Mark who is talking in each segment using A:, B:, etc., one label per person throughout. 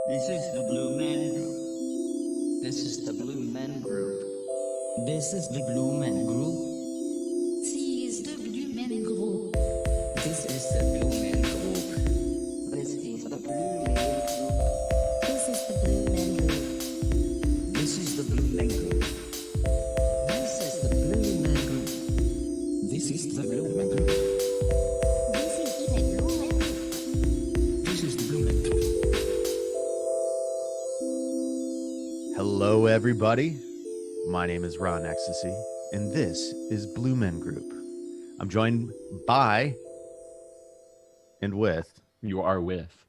A: This is the Blue Man Group. This is the Blue Man Group. This is the Blue Man Group.
B: Sie is the Blue Man Group.
A: This is the Blue Man Group. This is the Blue Man Group.
B: This is the Blue Man Group.
A: This is the Blue Man Group. This is the Blue Man Group. This is the Blue Man Group.
B: This is the Blue Man Group.
A: This is the Blue Man Group.
C: Hello, everybody. My name is Ron Ecstasy, and this is Blue Men Group. I'm joined by and with
D: You are with.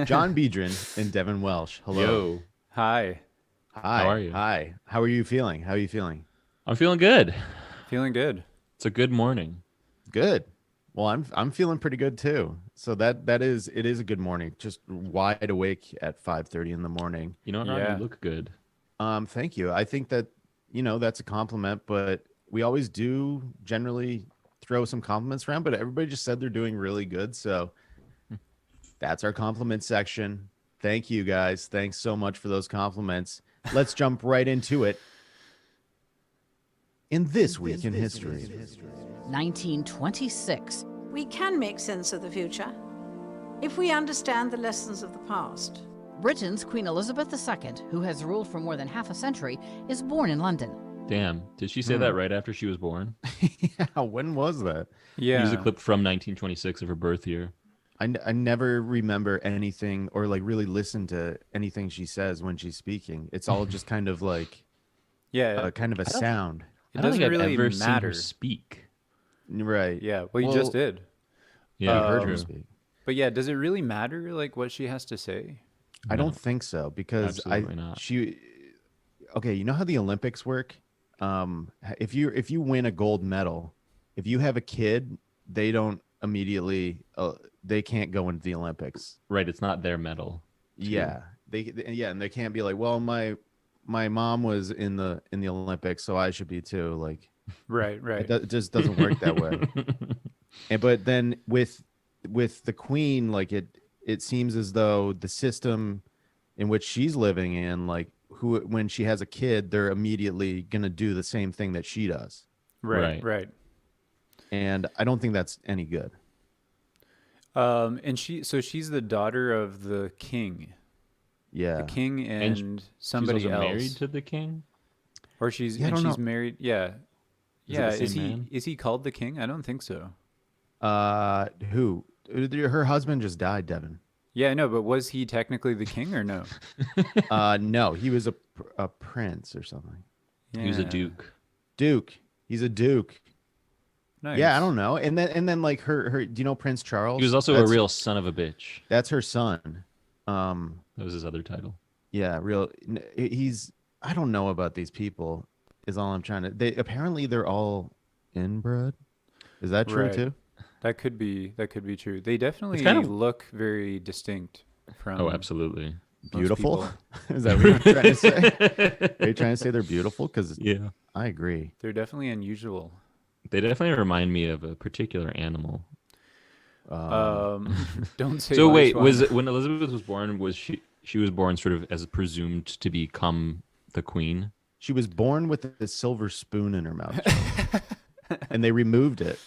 C: John Biedron and Devin Welsh. Hello.
D: Yo.
E: Hi.
C: Hi.
D: How are you?
C: Hi. How are you feeling? How are you feeling?
D: I'm feeling good.
E: Feeling good.
D: It's a good morning.
C: Good. Well, I'm feeling pretty good too. So it is a good morning. Just wide awake at 5:30 in the morning.
D: You know what, Ron?
E: Yeah.
D: You look good.
C: Thank you. I think that, that's a compliment, but we always do generally throw some compliments around, but everybody just said they're doing really good. So that's our compliment section. Thank you guys. Thanks so much for those compliments. Let's jump right into it. In this week in history.
F: 1926.
G: We can make sense of the future if we understand the lessons of the past.
F: Britain's Queen Elizabeth II, who has ruled for more than half a century, is born in London.
D: Damn. Did she say that right after she was born?
C: Yeah, when was that?
E: Yeah.
D: Use a clip from 1926 of her birth year.
C: I never remember anything or like really listen to anything she says when she's speaking. It's all just kind of like
E: Yeah.
C: kind of a sound.
E: It
D: I don't
E: doesn't
D: think I've
E: really
D: ever seen
E: matter.
D: her speak.
C: Right.
E: Yeah. Well, you
C: Well,
E: just did.
D: Yeah,
C: I heard
D: true.
C: her speak.
E: But yeah, does it really matter like what she has to say?
C: I
D: No.
C: don't think so because
D: Absolutely not.
C: Okay, you know how the Olympics work? If you win a gold medal, if you have a kid, they don't immediately they can't go into the Olympics.
D: Right, it's not their medal.
C: Yeah. And they can't be like, well, my mom was in the Olympics, so I should be too. Like
E: Right. Right.
C: it just doesn't work that way. But then with the queen, like it seems as though the system in which she's living in, like when she has a kid, they're immediately gonna do the same thing that she does,
E: Right.
D: Right.
E: Right.
C: and I don't think that's any good.
E: And she's the daughter of the king.
C: Yeah,
E: The king
D: And
E: and
D: She's
E: somebody
D: also
E: else.
D: married to the king?
E: Or she's
C: Yeah, I
E: and
C: don't
E: she's
C: know.
E: married. Yeah.
D: Is it
E: Yeah.
D: the
E: Is
D: same
E: he
D: man?
E: is he called the king? I don't think so.
C: who? Her husband just died, Devin.
E: Yeah, I know, but was he technically the king or no?
C: No, he was a prince or something.
D: He was a
E: Yeah.
D: duke.
C: Duke. He's a duke.
E: Nice.
C: Yeah, I don't know. And then like her. Do you know Prince Charles?
D: He was also
C: That's-
D: a real son of a bitch.
C: That's her son.
D: That was his other title.
C: Yeah, he's I don't know about these people is all I'm trying to apparently they're all inbred. Is that true
E: Right.
C: too?
E: That could be true. They definitely
D: kind of-
E: look very distinct from
D: Oh, absolutely.
C: Beautiful?
E: people.
C: Is that what you're trying to say? Are you trying to say they're beautiful? Because
D: Yeah.
C: I agree.
E: They're definitely unusual.
D: They definitely remind me of a particular animal.
E: Don't say
D: So
E: which
D: wait,
E: one.
D: was it when Elizabeth was born? Was she was born sort of as presumed to become the queen?
C: She was born with a silver spoon in her mouth. And they removed it.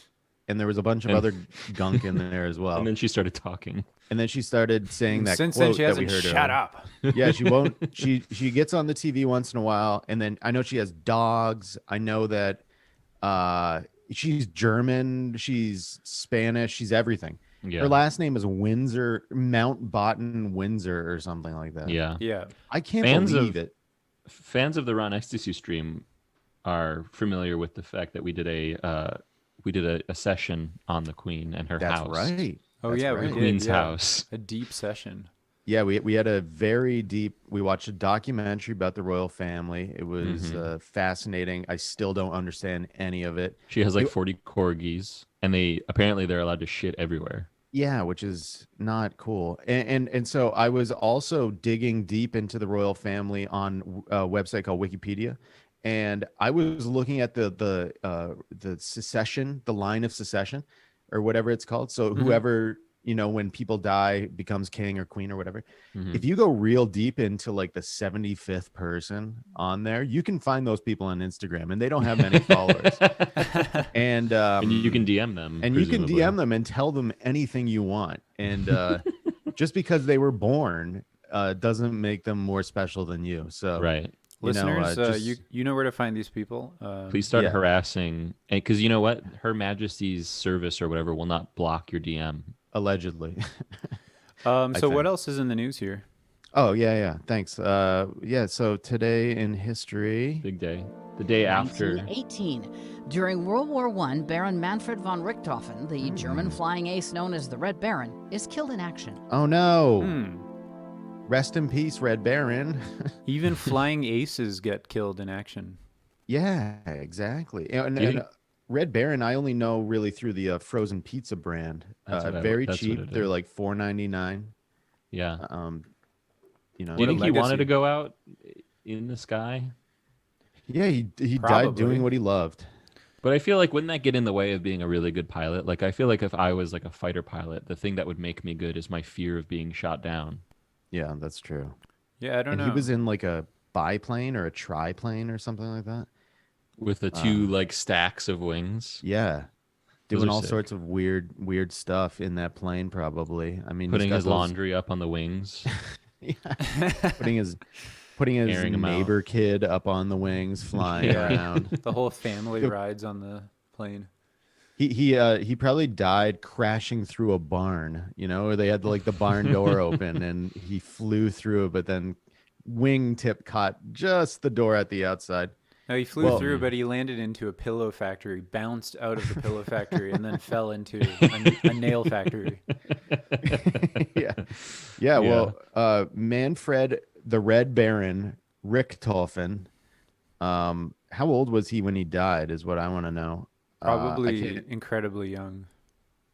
C: And there was a bunch of
D: And-
C: other gunk in there as well.
D: And then she started talking.
C: And then she started saying that
E: Since
C: quote
E: then she
C: that we
E: hasn't
C: heard
E: shut
C: earlier.
E: up.
C: Yeah, she won't. She gets on the TV once in a while, and then I know she has dogs. I know that she's German, she's Spanish, she's everything.
D: Yeah.
C: Her last name is Windsor, Mountbatten Windsor, or something like that.
D: Yeah.
E: Yeah.
C: I can't
D: Fans
C: believe
D: of-
C: it.
D: Fans of the Ron Ecstasy stream are familiar with the fact that we did a session on the Queen and her
C: That's
D: house.
C: right.
E: Oh
C: That's
E: yeah, we
C: right.
E: did.
D: Queen's
E: yeah.
D: house.
E: A deep session.
C: Yeah, we had a very deep. We watched a documentary about the royal family. It was fascinating. I still don't understand any of it.
D: She has like
C: You-
D: 40 corgis, and they're allowed to shit everywhere.
C: Yeah, which is not cool. And so I was also digging deep into the royal family on a website called Wikipedia, and I was looking at the secession, the line of secession, or whatever it's called. So whoever you know, when people die, becomes king or queen or whatever.
D: Mhm.
C: If you go real deep into like the 75th person on there, you can find those people on Instagram, and they don't have many followers. And
D: And you can DM them.
C: and you can
D: presumably.
C: DM them and tell them anything you want. And just because they were born doesn't make them more special than you. So
D: Right.
C: you know,
E: Listeners,
C: just-
E: you know where to find these people.
D: Please start
C: Yeah.
D: harassing, because you know what, Her Majesty's service or whatever will not block your DM.
C: allegedly.
E: So
C: think.
E: what else is in the news here?
C: Oh yeah, thanks. Yeah, so today in history.
D: Big day. The day after.
F: 1918. During World War I, Baron Manfred von Richthofen, the German flying ace known as the Red Baron, is killed in action.
C: Oh no.
E: Hmm.
C: Rest in peace, Red Baron.
E: Even flying aces get killed in action.
C: Yeah, exactly. And,
D: Do you
C: and,
D: think-
C: Red Baron, I only know really through the frozen pizza brand.
D: That's what I-
C: Very
D: that's what
C: cheap.
D: it
C: They're
D: is.
C: like $4.99.
D: Yeah.
C: You know.
D: Do you
E: What a
D: think he wanted
E: legacy.
D: to go out in the sky?
C: Yeah, he died
E: Probably.
C: doing what he loved.
D: But I feel like, wouldn't that get in the way of being a really good pilot? Like, I feel like if I was like a fighter pilot, the thing that would make me good is my fear of being shot down.
C: Yeah, that's true.
E: Yeah, I don't
C: And
E: know.
C: he was in like a biplane or a triplane or something like that.
D: With the two like stacks of wings,
C: Yeah.
D: Those
C: Doing
D: are
C: all
D: sick.
C: sorts of weird stuff in that plane, probably. I mean, he's
D: putting
C: got
D: his
C: those-
D: laundry up on the wings.
C: putting his
D: Airing 'em out.
C: neighbor kid up on the wings, flying
E: Yeah.
C: around.
E: The whole family rides on the plane.
C: He probably died crashing through a barn, you know, or they had like the barn door open and he flew through it, but then wingtip caught just the door at the outside.
E: No, he flew
C: Well-
E: through, but he landed into a pillow factory, bounced out of the pillow factory, and then fell into a nail factory.
C: Yeah. Yeah. Well, Manfred the Red Baron Richthofen. How old was he when he died? Is what I want to know. I
E: Probably
C: can't-
E: incredibly young.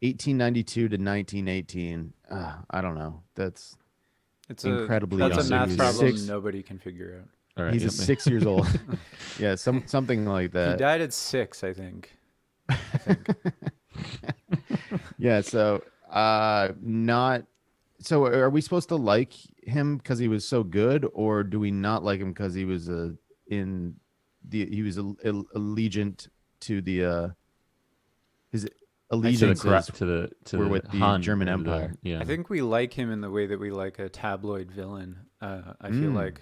C: 1892 to 1918. I don't know. That's
E: It's
C: incredibly
E: That's
C: young.
E: a math
C: He's
E: problem
C: six-
E: nobody can figure out.
D: All right,
C: he's
D: yep.
C: 6 years old. Yeah, something like
E: He
C: that.
E: died at 6, I think.
C: Yeah. So not. So are we supposed to like him because he was so good, or do we not like him because he was allegiant to the his
D: To the
C: allegiances
D: to
C: were
D: the
C: with the
D: Han
C: German
D: over there.
C: Empire.
D: Yeah.
E: I think we like him in the way that we like a tabloid villain. I feel
C: Mm.
E: like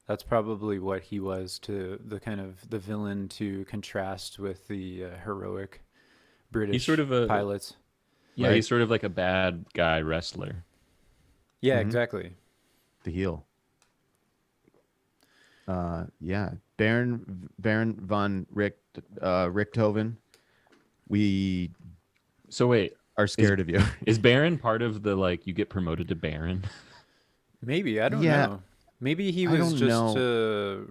E: that's probably what he was to the kind of the villain to contrast with the heroic British
D: sort of a-
E: pilots.
D: yeah,
C: right.
D: he's sort of like a bad guy wrestler.
E: Yeah,
C: Mhm.
E: exactly.
C: the heel. Yeah, Baron von Richthofen. We
D: So wait,
C: are scared of you.
D: is Baron part of the like you get promoted to Baron?
E: Maybe I don't
C: Yeah.
E: know. Maybe he
C: I
E: was
C: don't
E: just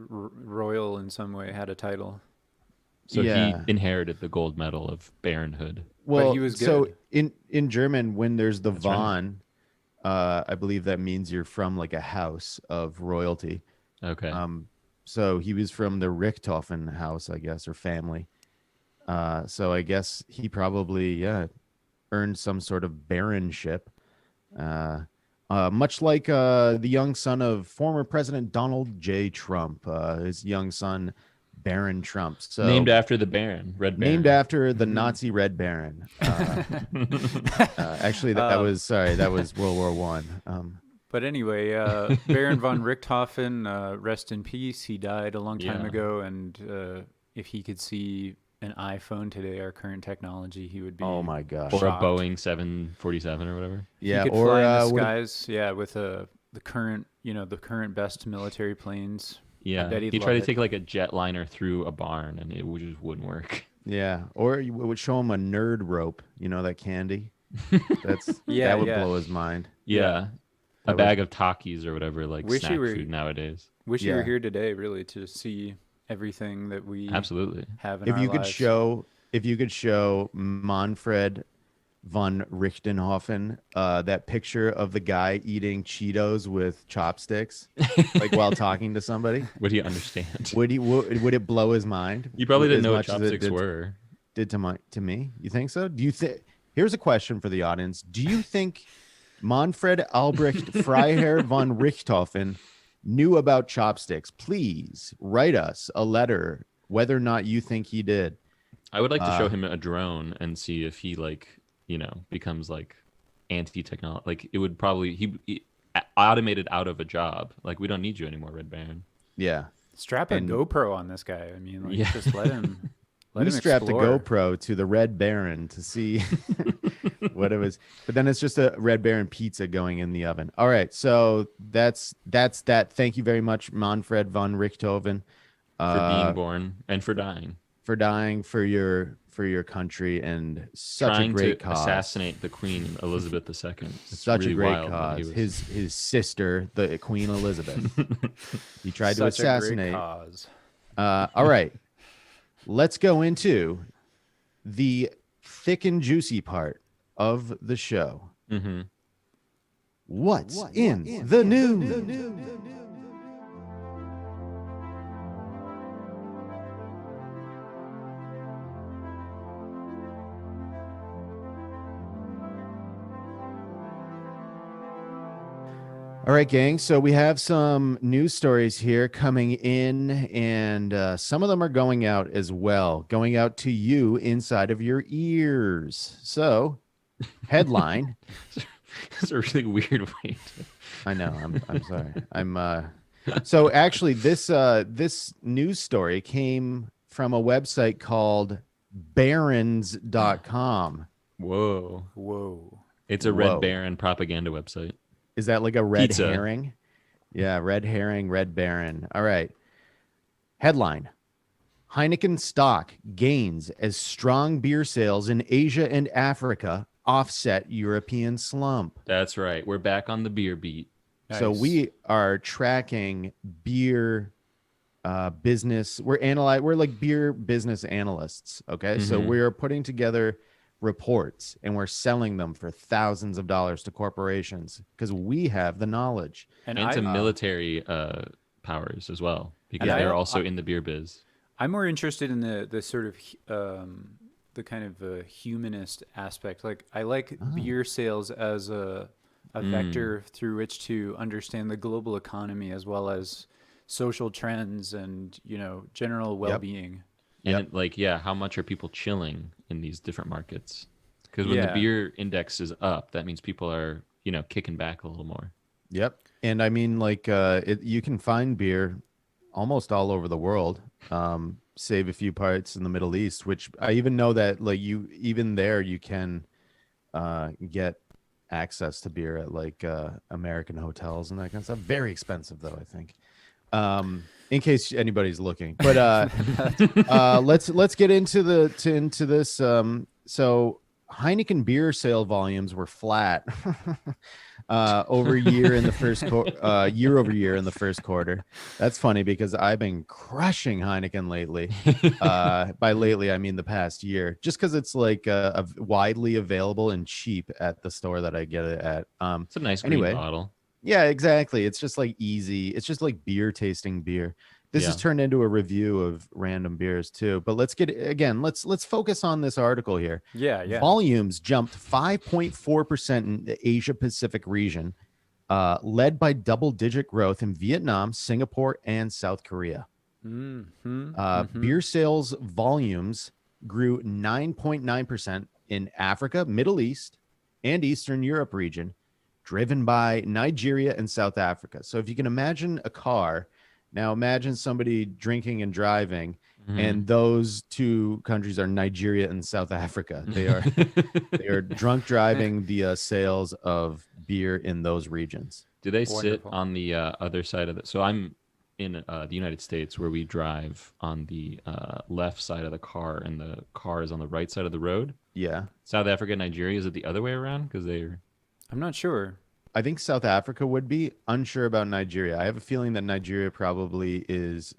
E: royal in some way, had a title.
D: So
C: Yeah.
D: he inherited the gold medal of baronhood.
C: Well,
E: he was
C: so
E: good.
C: in German, when there's the
D: That's right.
C: von, I believe that means you're from like a house of royalty.
D: Okay.
C: So he was from the Richthofen house, I guess, or family. So I guess he probably earned some sort of baronship, much like the young son of former President Donald J. Trump, his young son Baron Trump. So
D: named after the Baron, Red Baron.
C: named after the Nazi Red Baron. Actually, that was World War One.
E: But anyway, Baron von Richthofen, rest in peace. He died a long time
D: Yeah.
E: ago, and if he could see an iPhone today, our current technology, he would be.
C: Oh my gosh!
D: or
E: shocked.
D: a Boeing 747 or whatever.
C: Yeah,
E: he could
C: or
E: fly in the
C: would-
E: skies. Yeah, with the current, the current best military planes.
D: Yeah,
E: bet he'd
D: he tried
E: love
D: to
E: it.
D: take like a jetliner through a barn, and it just wouldn't work.
C: yeah, or it would show him a nerd rope. You know that candy. That would
E: yeah.
C: blow his mind.
D: Yeah,
C: That
D: a
C: would-
D: bag of Takis or whatever, like
E: Wish you
D: snack
E: were-
D: food nowadays.
E: Wish you were
C: Yeah.
E: here today, really, to see everything that we
D: Absolutely.
E: have in
C: If
E: our
C: you could
E: lives.
C: show Manfred von Richthofen that picture of the guy eating Cheetos with chopsticks, like while talking to somebody,
D: Would he understand?
C: would it blow his mind?
D: You probably didn't
C: as
D: know what
C: much as it
D: chopsticks were.
C: did to me? You think so? Do you think Here's a question for the audience. Do you think Manfred Albrecht Freiherr von Richthofen knew about chopsticks? Please write us a letter whether or not you think he did.
D: I would like to show him a drone and see if he becomes like anti-technology. Like it would probably he automated out of a job. Like we don't need you anymore, Red Baron.
C: Yeah.
E: Strap a GoPro on this guy. I mean, like,
D: Yeah.
E: just let him.
C: We strapped a GoPro to the Red Baron to see what it was, but then it's just a Red Baron pizza going in the oven. All right, so that's that. Thank you very much, Manfred von Richthofen,
D: For being born and for dying.
C: for dying for your country and such
D: Trying
C: a great
D: to
C: cause.
D: assassinate the Queen Elizabeth II. It's
C: Such
D: really
C: a great
D: wild that he
C: cause.
D: was-
C: His sister, the Queen Elizabeth. He tried
E: Such
C: to assassinate.
E: a great cause.
C: All right, let's go into the thick and juicy part of the show.
D: Mhm.
C: What's in the news? All right, gang. So we have some news stories here coming in, and some of them are going out as well, going out to you inside of your ears. So, headline.
D: It's a really weird way to...
C: I know. I'm sorry. So actually, this news story came from a website called barons.com.
D: Whoa.
E: Whoa.
D: It's a
C: Whoa.
D: Red Baron propaganda website.
C: Is that like a red
D: Pizza.
C: herring? Yeah, red herring, Red Baron. All right. Headline: Heineken stock gains as strong beer sales in Asia and Africa offset European slump.
D: That's right. We're back on the beer beat.
C: So
E: Nice.
C: we are tracking beer business. We're like beer business analysts. Okay. So
D: Mhm.
C: we're putting together reports and we're selling them for thousands of dollars to corporations because we have the knowledge.
D: And
E: I,
D: to military powers as well, because
C: And
D: they're
E: I-
D: also in the beer biz.
E: I'm more interested in the sort of the kind of humanist aspect. Like I like beer sales as a vector through which to understand the global economy as well as social trends and general well-being.
D: And how much are people chilling in these different markets? Because when the
E: Yeah.
D: beer index is up, that means people are, kicking back a little more.
C: Yep. And I mean, like, you can find beer almost all over the world, save a few parts in the Middle East, which I even know that, like, even there you can get access to beer at like American hotels and that kind of stuff. Very expensive, though, I think. In case anybody's looking, but let's get into this. So Heineken beer sale volumes were flat over year in the first year over year in the first quarter. That's funny because I've been crushing Heineken lately. By lately, I mean the past year, just because it's like widely available and cheap at the store that I get it at.
D: It's a nice green
C: Anyway.
D: bottle.
C: Yeah, exactly. It's just like easy. It's just like beer tasting beer. This has
D: Yeah.
C: turned into a review of random beers too. But let's focus on this article here.
E: Yeah.
C: Volumes jumped 5.4% in the Asia Pacific region, led by double-digit growth in Vietnam, Singapore, and South Korea. Beer sales volumes grew 9.9% in Africa, Middle East, and Eastern Europe region, driven by Nigeria and South Africa. So if you can imagine a car, now imagine somebody drinking and driving, and those two countries are Nigeria and South Africa. They are drunk driving the sales of beer in those regions.
D: Do they sit
E: Wonderful.
D: on the other side of it? So I'm in the United States where we drive on the left side of the car and the car is on the right side of the road.
C: Yeah.
D: South Africa, Nigeria, is it the other way around? Because they're...
E: I'm not sure.
C: I think South Africa would be unsure about Nigeria. I have a feeling that Nigeria probably is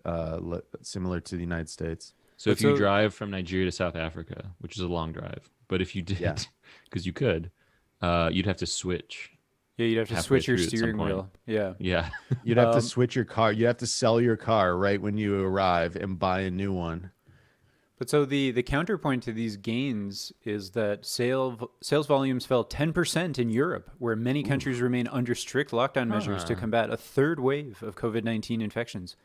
C: similar to the United States.
D: So
E: But
D: if you
E: so-
D: drive from Nigeria to South Africa, which is a long drive, but if you did,
C: Yeah.
D: because you could, you'd have to switch.
E: Yeah, you'd have to
D: Halfway
E: switch your
D: through at some
E: steering
D: point.
E: wheel. Yeah.
D: Yeah.
C: You'd have to switch your car. You have to sell your car right when you arrive and buy a new one.
E: But so the counterpoint to these gains is that sales volumes fell 10% in Europe, where many countries remain under strict lockdown measures to combat a third wave of COVID-19 infections.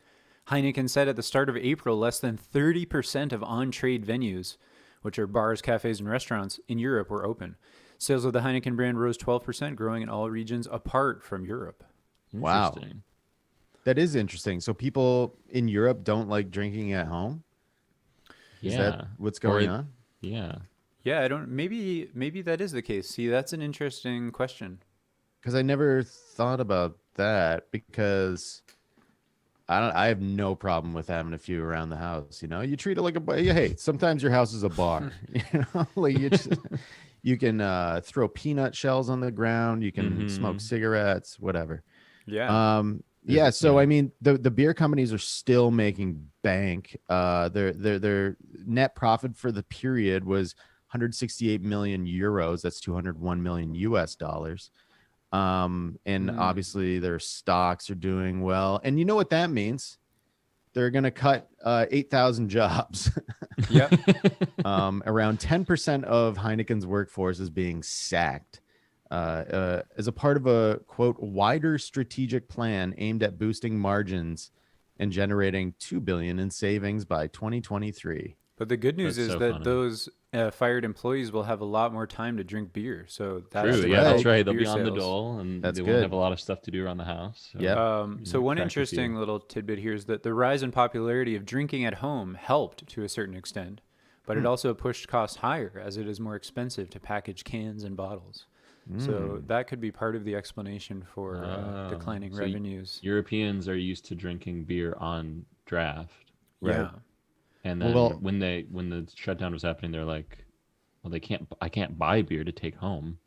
E: Heineken said at the start of April, less than 30% of on-trade venues, which are bars, cafes, and restaurants in Europe, were open. Sales of the Heineken brand rose 12%, growing in all regions apart from Europe.
C: Wow.
D: Interesting.
C: That is interesting. So people in Europe don't like drinking at home? Is
D: Yeah.
C: that what's going on?
D: Yeah.
E: Yeah, I don't. Maybe that is the case. See, that's an interesting question.
C: Because I never thought about that because I have no problem with having a few around the house. You know, you treat it like a bar. Hey, sometimes your house is a bar. You know, like you can throw peanut shells on the ground. You can smoke cigarettes, whatever.
E: Yeah.
C: Yeah, so I mean, the beer companies are still making bank. Their net profit for the period was 168 million euros. That's 201 million US dollars. And obviously their stocks are doing well. And you know what that means? They're going to cut 8,000 jobs.
E: Yep.
C: Around 10% of Heineken's workforce is being sacked. As a part of a quote wider strategic plan aimed at boosting margins and generating 2 billion in savings by 2023.
E: But the good news
D: That's
E: is
D: so
E: that
D: funny.
E: those fired employees will have a lot more time to drink beer. So that's
D: True.
E: the
D: Yeah, that's
E: help
D: right. They'll
E: beer
D: be on the
E: sales.
D: dole, and
C: That's
D: they
C: good.
D: won't have a lot of stuff to do around the house. So.
C: Yep.
E: So one
D: crack a few.
E: interesting little tidbit here is that the rise in popularity of drinking at home helped to a certain extent, but it also pushed costs higher as it is more expensive to package cans and bottles. So that could be part of the explanation for declining
D: So
E: revenues.
D: Europeans are used to drinking beer on draft,
E: Yeah.
D: and then
C: Well-
D: when the shutdown was happening, they're like, "Well, I can't buy beer to take home."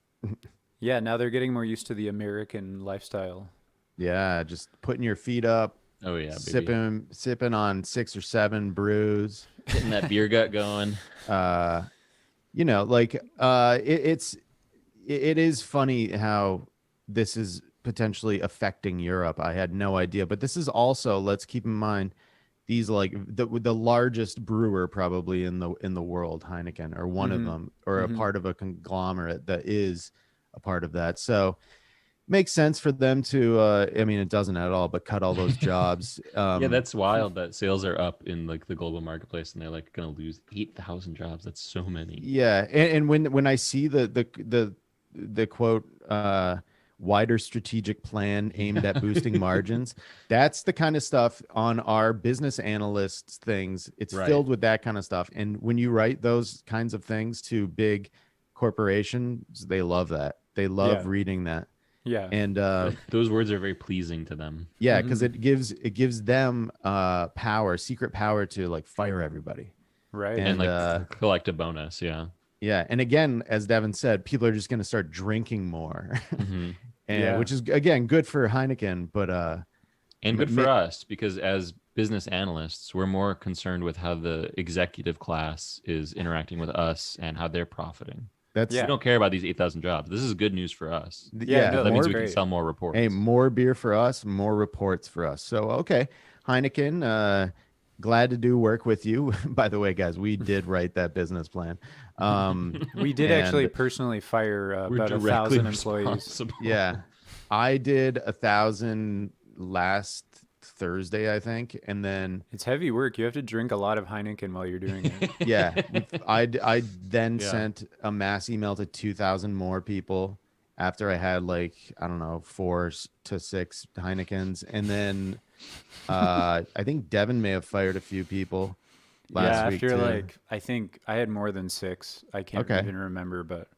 E: Yeah, now they're getting more used to the American lifestyle.
C: Yeah, just putting your feet up,
D: Oh yeah, baby.
C: sipping on 6 or 7 brews.
D: Getting that beer gut going.
C: You know, like it is funny how this is potentially affecting Europe. I had no idea, but this is also, let's keep in mind, these like the largest brewer probably in the world, Heineken, or one of them, or a part of a conglomerate that is a part of that. So makes sense for them to I mean, it doesn't at all, but cut all those jobs.
D: Yeah, that's wild that sales are up in like the global marketplace, and they're like gonna lose 8,000 jobs. That's so many.
C: Yeah, and when I see the quote wider strategic plan aimed at boosting margins, that's the kind of stuff on our business analysts things. It's
D: Right.
C: filled with that kind of stuff. And when you write those kinds of things to big corporations, they love that. They love
E: Yeah.
C: reading that.
E: Yeah.
C: And
D: Those words are very pleasing to them.
C: yeah, because it gives them power, secret power to like fire everybody.
E: right.
C: and,
D: And like collect a bonus. Yeah.
C: Yeah, and again, as Devin said, people are just going to start drinking more, and
E: Yeah.
C: which is again good for Heineken, but
D: And good
C: Ma-
D: for us, because as business analysts, we're more concerned with how the executive class is interacting with us and how they're profiting.
C: that's
E: Yeah.
D: We don't care about these 8,000 jobs. This is good news for us.
E: Yeah, no,
D: That means
E: more
D: we can
E: great.
D: sell more reports.
C: Hey, more beer for us, more reports for us. So okay, Heineken, glad to do work with you. By the way, guys, we did write that business plan.
E: We did actually
C: and-
E: personally fire
D: We're
E: about
D: directly
E: 1,000 employees.
D: responsible.
C: Yeah, I did 1,000 last Thursday, I think, and then
E: It's heavy work. You have to drink a lot of Heineken while you're doing it.
C: yeah, I then
D: Yeah.
C: sent a mass email to 2,000 more people after I had like I don't know 4 to 6 Heinekens, and then I think Devin may have fired a few people last
E: yeah,
C: week
E: after
C: too.
E: like I think I had more than 6. I can't
C: Okay.
E: even remember, but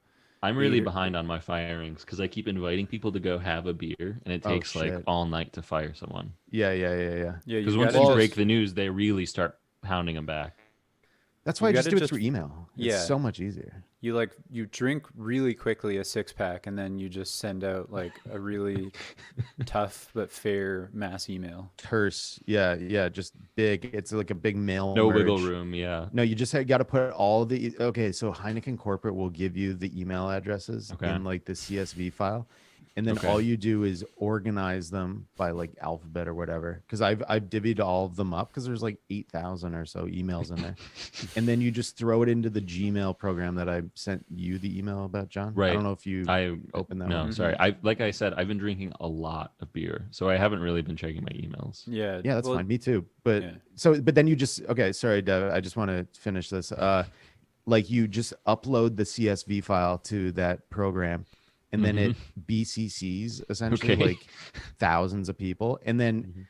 D: I'm really
E: Either-
D: behind on my firings because I keep inviting people to go have a beer, and it
C: Oh,
D: takes like
C: shit.
D: all night to fire someone.
C: Yeah.
E: yeah,
D: Because
E: you
D: once
E: gotta
D: you
E: just-
D: break the news, they really start pounding them back.
C: That's why I
E: You
C: just
E: gotta
C: do it
E: just-
C: through email. It's
E: yeah.
C: so much easier.
E: you drink really quickly a 6-pack and then you just send out like a really tough but fair mass email.
C: Terse, yeah, just big. It's like a big mail.
D: No wiggle
C: merge.
D: room. Yeah.
C: No, you just got to put all the okay. So Heineken Corporate will give you the email addresses
D: Okay.
C: in like the CSV file, and then
D: Okay.
C: all you do is organize them by like alphabet or whatever. Because I've divvied all of them up because there's like 8,000 or so emails in there, and then you just throw it into the Gmail program that I sent you the email about, John.
D: Right.
C: I don't know if you
D: I
C: opened that
D: no,
C: one.
D: sorry. Like I said, I've been drinking a lot of beer, so I haven't really been checking my emails.
E: Yeah.
C: Yeah, that's
E: well,
C: fine. Me too. But
E: yeah.
C: but then you just okay. Sorry, Dev. I just want to finish this. Like you just upload the CSV file to that program, and then it BCCs essentially
D: Okay.
C: like thousands of people, and then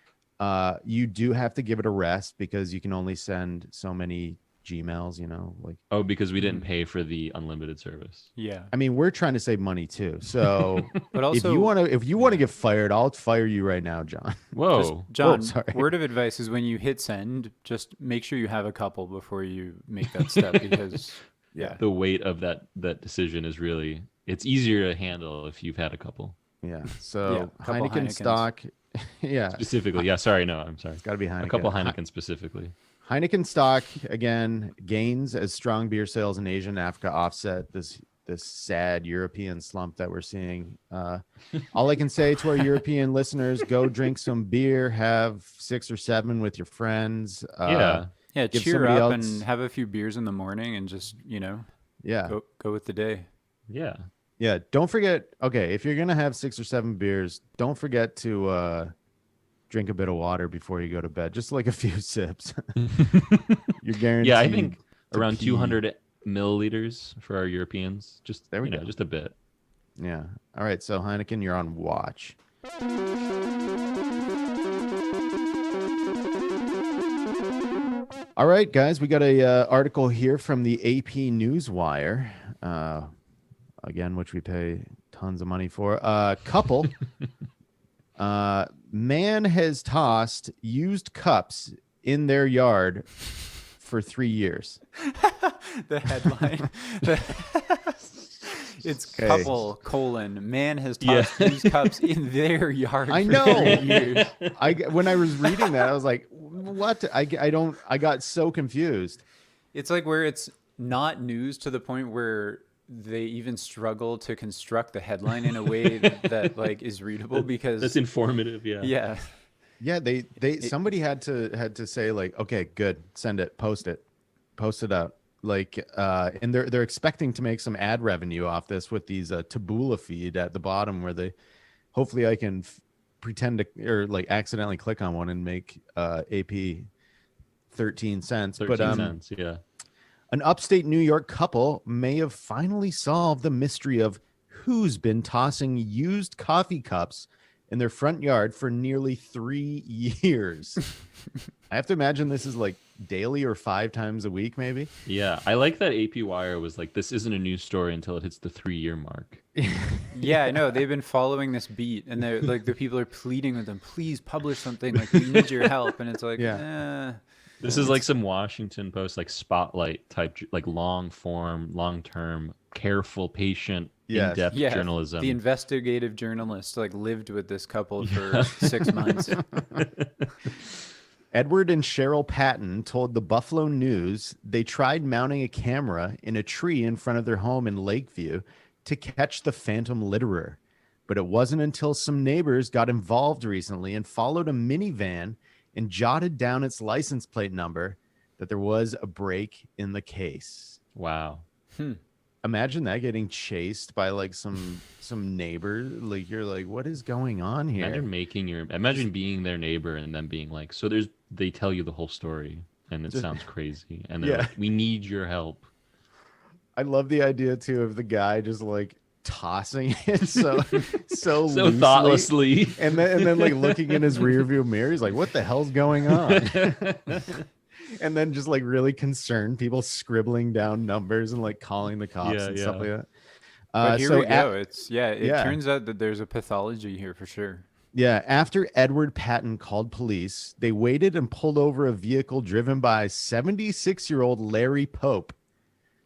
C: you do have to give it a rest because you can only send so many Gmails. You know, like
D: Oh, because we didn't pay for the unlimited service.
E: Yeah.
C: I mean, we're trying to save money too. So
E: But
C: if
E: also,
C: you want to get fired, I'll fire you right now, John.
D: Whoa.
E: John,
C: sorry.
E: word of advice is when you hit send, just make sure you have a couple before you make that step because yeah.
D: The weight of that decision is really, it's easier to handle if you've had a couple.
C: Yeah. So
E: a couple
C: Heineken
E: Heinekens.
C: stock. Yeah.
D: Specifically. Yeah, sorry, no, I'm sorry.
C: It's got to be Heineken.
D: A couple Heineken specifically.
C: Heineken stock again gains as strong beer sales in Asia and Africa offset this sad European slump that we're seeing. All I can say to our European listeners: go drink some beer, have 6 or 7 with your friends.
D: Yeah.
E: Yeah,
C: Give
E: cheer
C: somebody
E: up
C: else-
E: and have a few beers in the morning and just,
C: yeah,
E: go with the day.
D: Yeah.
C: yeah. Don't forget. Okay, if you're gonna have 6 or 7 beers, don't forget to drink a bit of water before you go to bed. Just like a few sips. You're guaranteed.
D: Yeah, I think
C: to
D: around
C: pee.
D: 200 milliliters for our Europeans. Just
C: There we go.
D: just a bit.
C: Yeah. All right. So Heineken, you're on watch. All right, guys, we got a article here from the AP Newswire, again, which we pay tons of money for. Couple, man has tossed used cups in their yard for 3 years.
E: The headline. It's
C: Okay.
E: couple, man has tossed used cups in their yard.
C: I
E: for
C: know.
E: 3 years.
C: When I was reading that, I was like, "What?" I got so confused.
E: It's like where it's not news to the point where they even struggle to construct the headline in a way that like is readable because
D: That's informative, yeah.
E: yeah.
C: Yeah, somebody had to say like, okay, good, send it, post it out. Like, and they're expecting to make some ad revenue off this with these Taboola feed at the bottom where they, hopefully I can pretend to or like accidentally click on one and make AP 13 cents.
D: 13 cents, yeah.
C: An upstate New York couple may have finally solved the mystery of who's been tossing used coffee cups in their front yard for nearly 3 years. I have to imagine this is like daily or 5 times a week, maybe.
D: Yeah, I like that AP Wire was like, this isn't a news story until it hits the 3-year mark.
E: Yeah, I know. They've been following this beat and they're like the people are pleading with them, please publish something, like we need your help. And it's like,
D: This is like some Washington Post, like spotlight type, like long form, long term, careful, patient,
C: Yes.
D: in-depth
E: yeah,
D: journalism.
E: the investigative journalist like lived with this couple for 6 months.
C: Edward and Cheryl Patton told the Buffalo News they tried mounting a camera in a tree in front of their home in Lakeview to catch the phantom litterer. But it wasn't until some neighbors got involved recently and followed a minivan and jotted down its license plate number that there was a break in the case.
D: Wow.
C: Imagine that, getting chased by like some neighbor. Like, you're like, what is going on here?
D: Imagine being their neighbor and then being like, so they tell you the whole story and it sounds crazy. And they're
C: Yeah.
D: like, we need your help.
C: I love the idea too of the guy just like tossing it so
D: So
C: loosely.
D: thoughtlessly.
C: And then like looking in his rearview mirror, he's like, what the hell's going on? And then just like really concerned people scribbling down numbers and like calling the cops
D: Yeah,
C: and stuff
D: yeah.
C: like that.
E: But here
C: so
E: we go. It
C: Yeah.
E: turns out that there's a pathology here for sure.
C: Yeah, after Edward Patton called police, they waited and pulled over a vehicle driven by 76-year-old Larry Pope,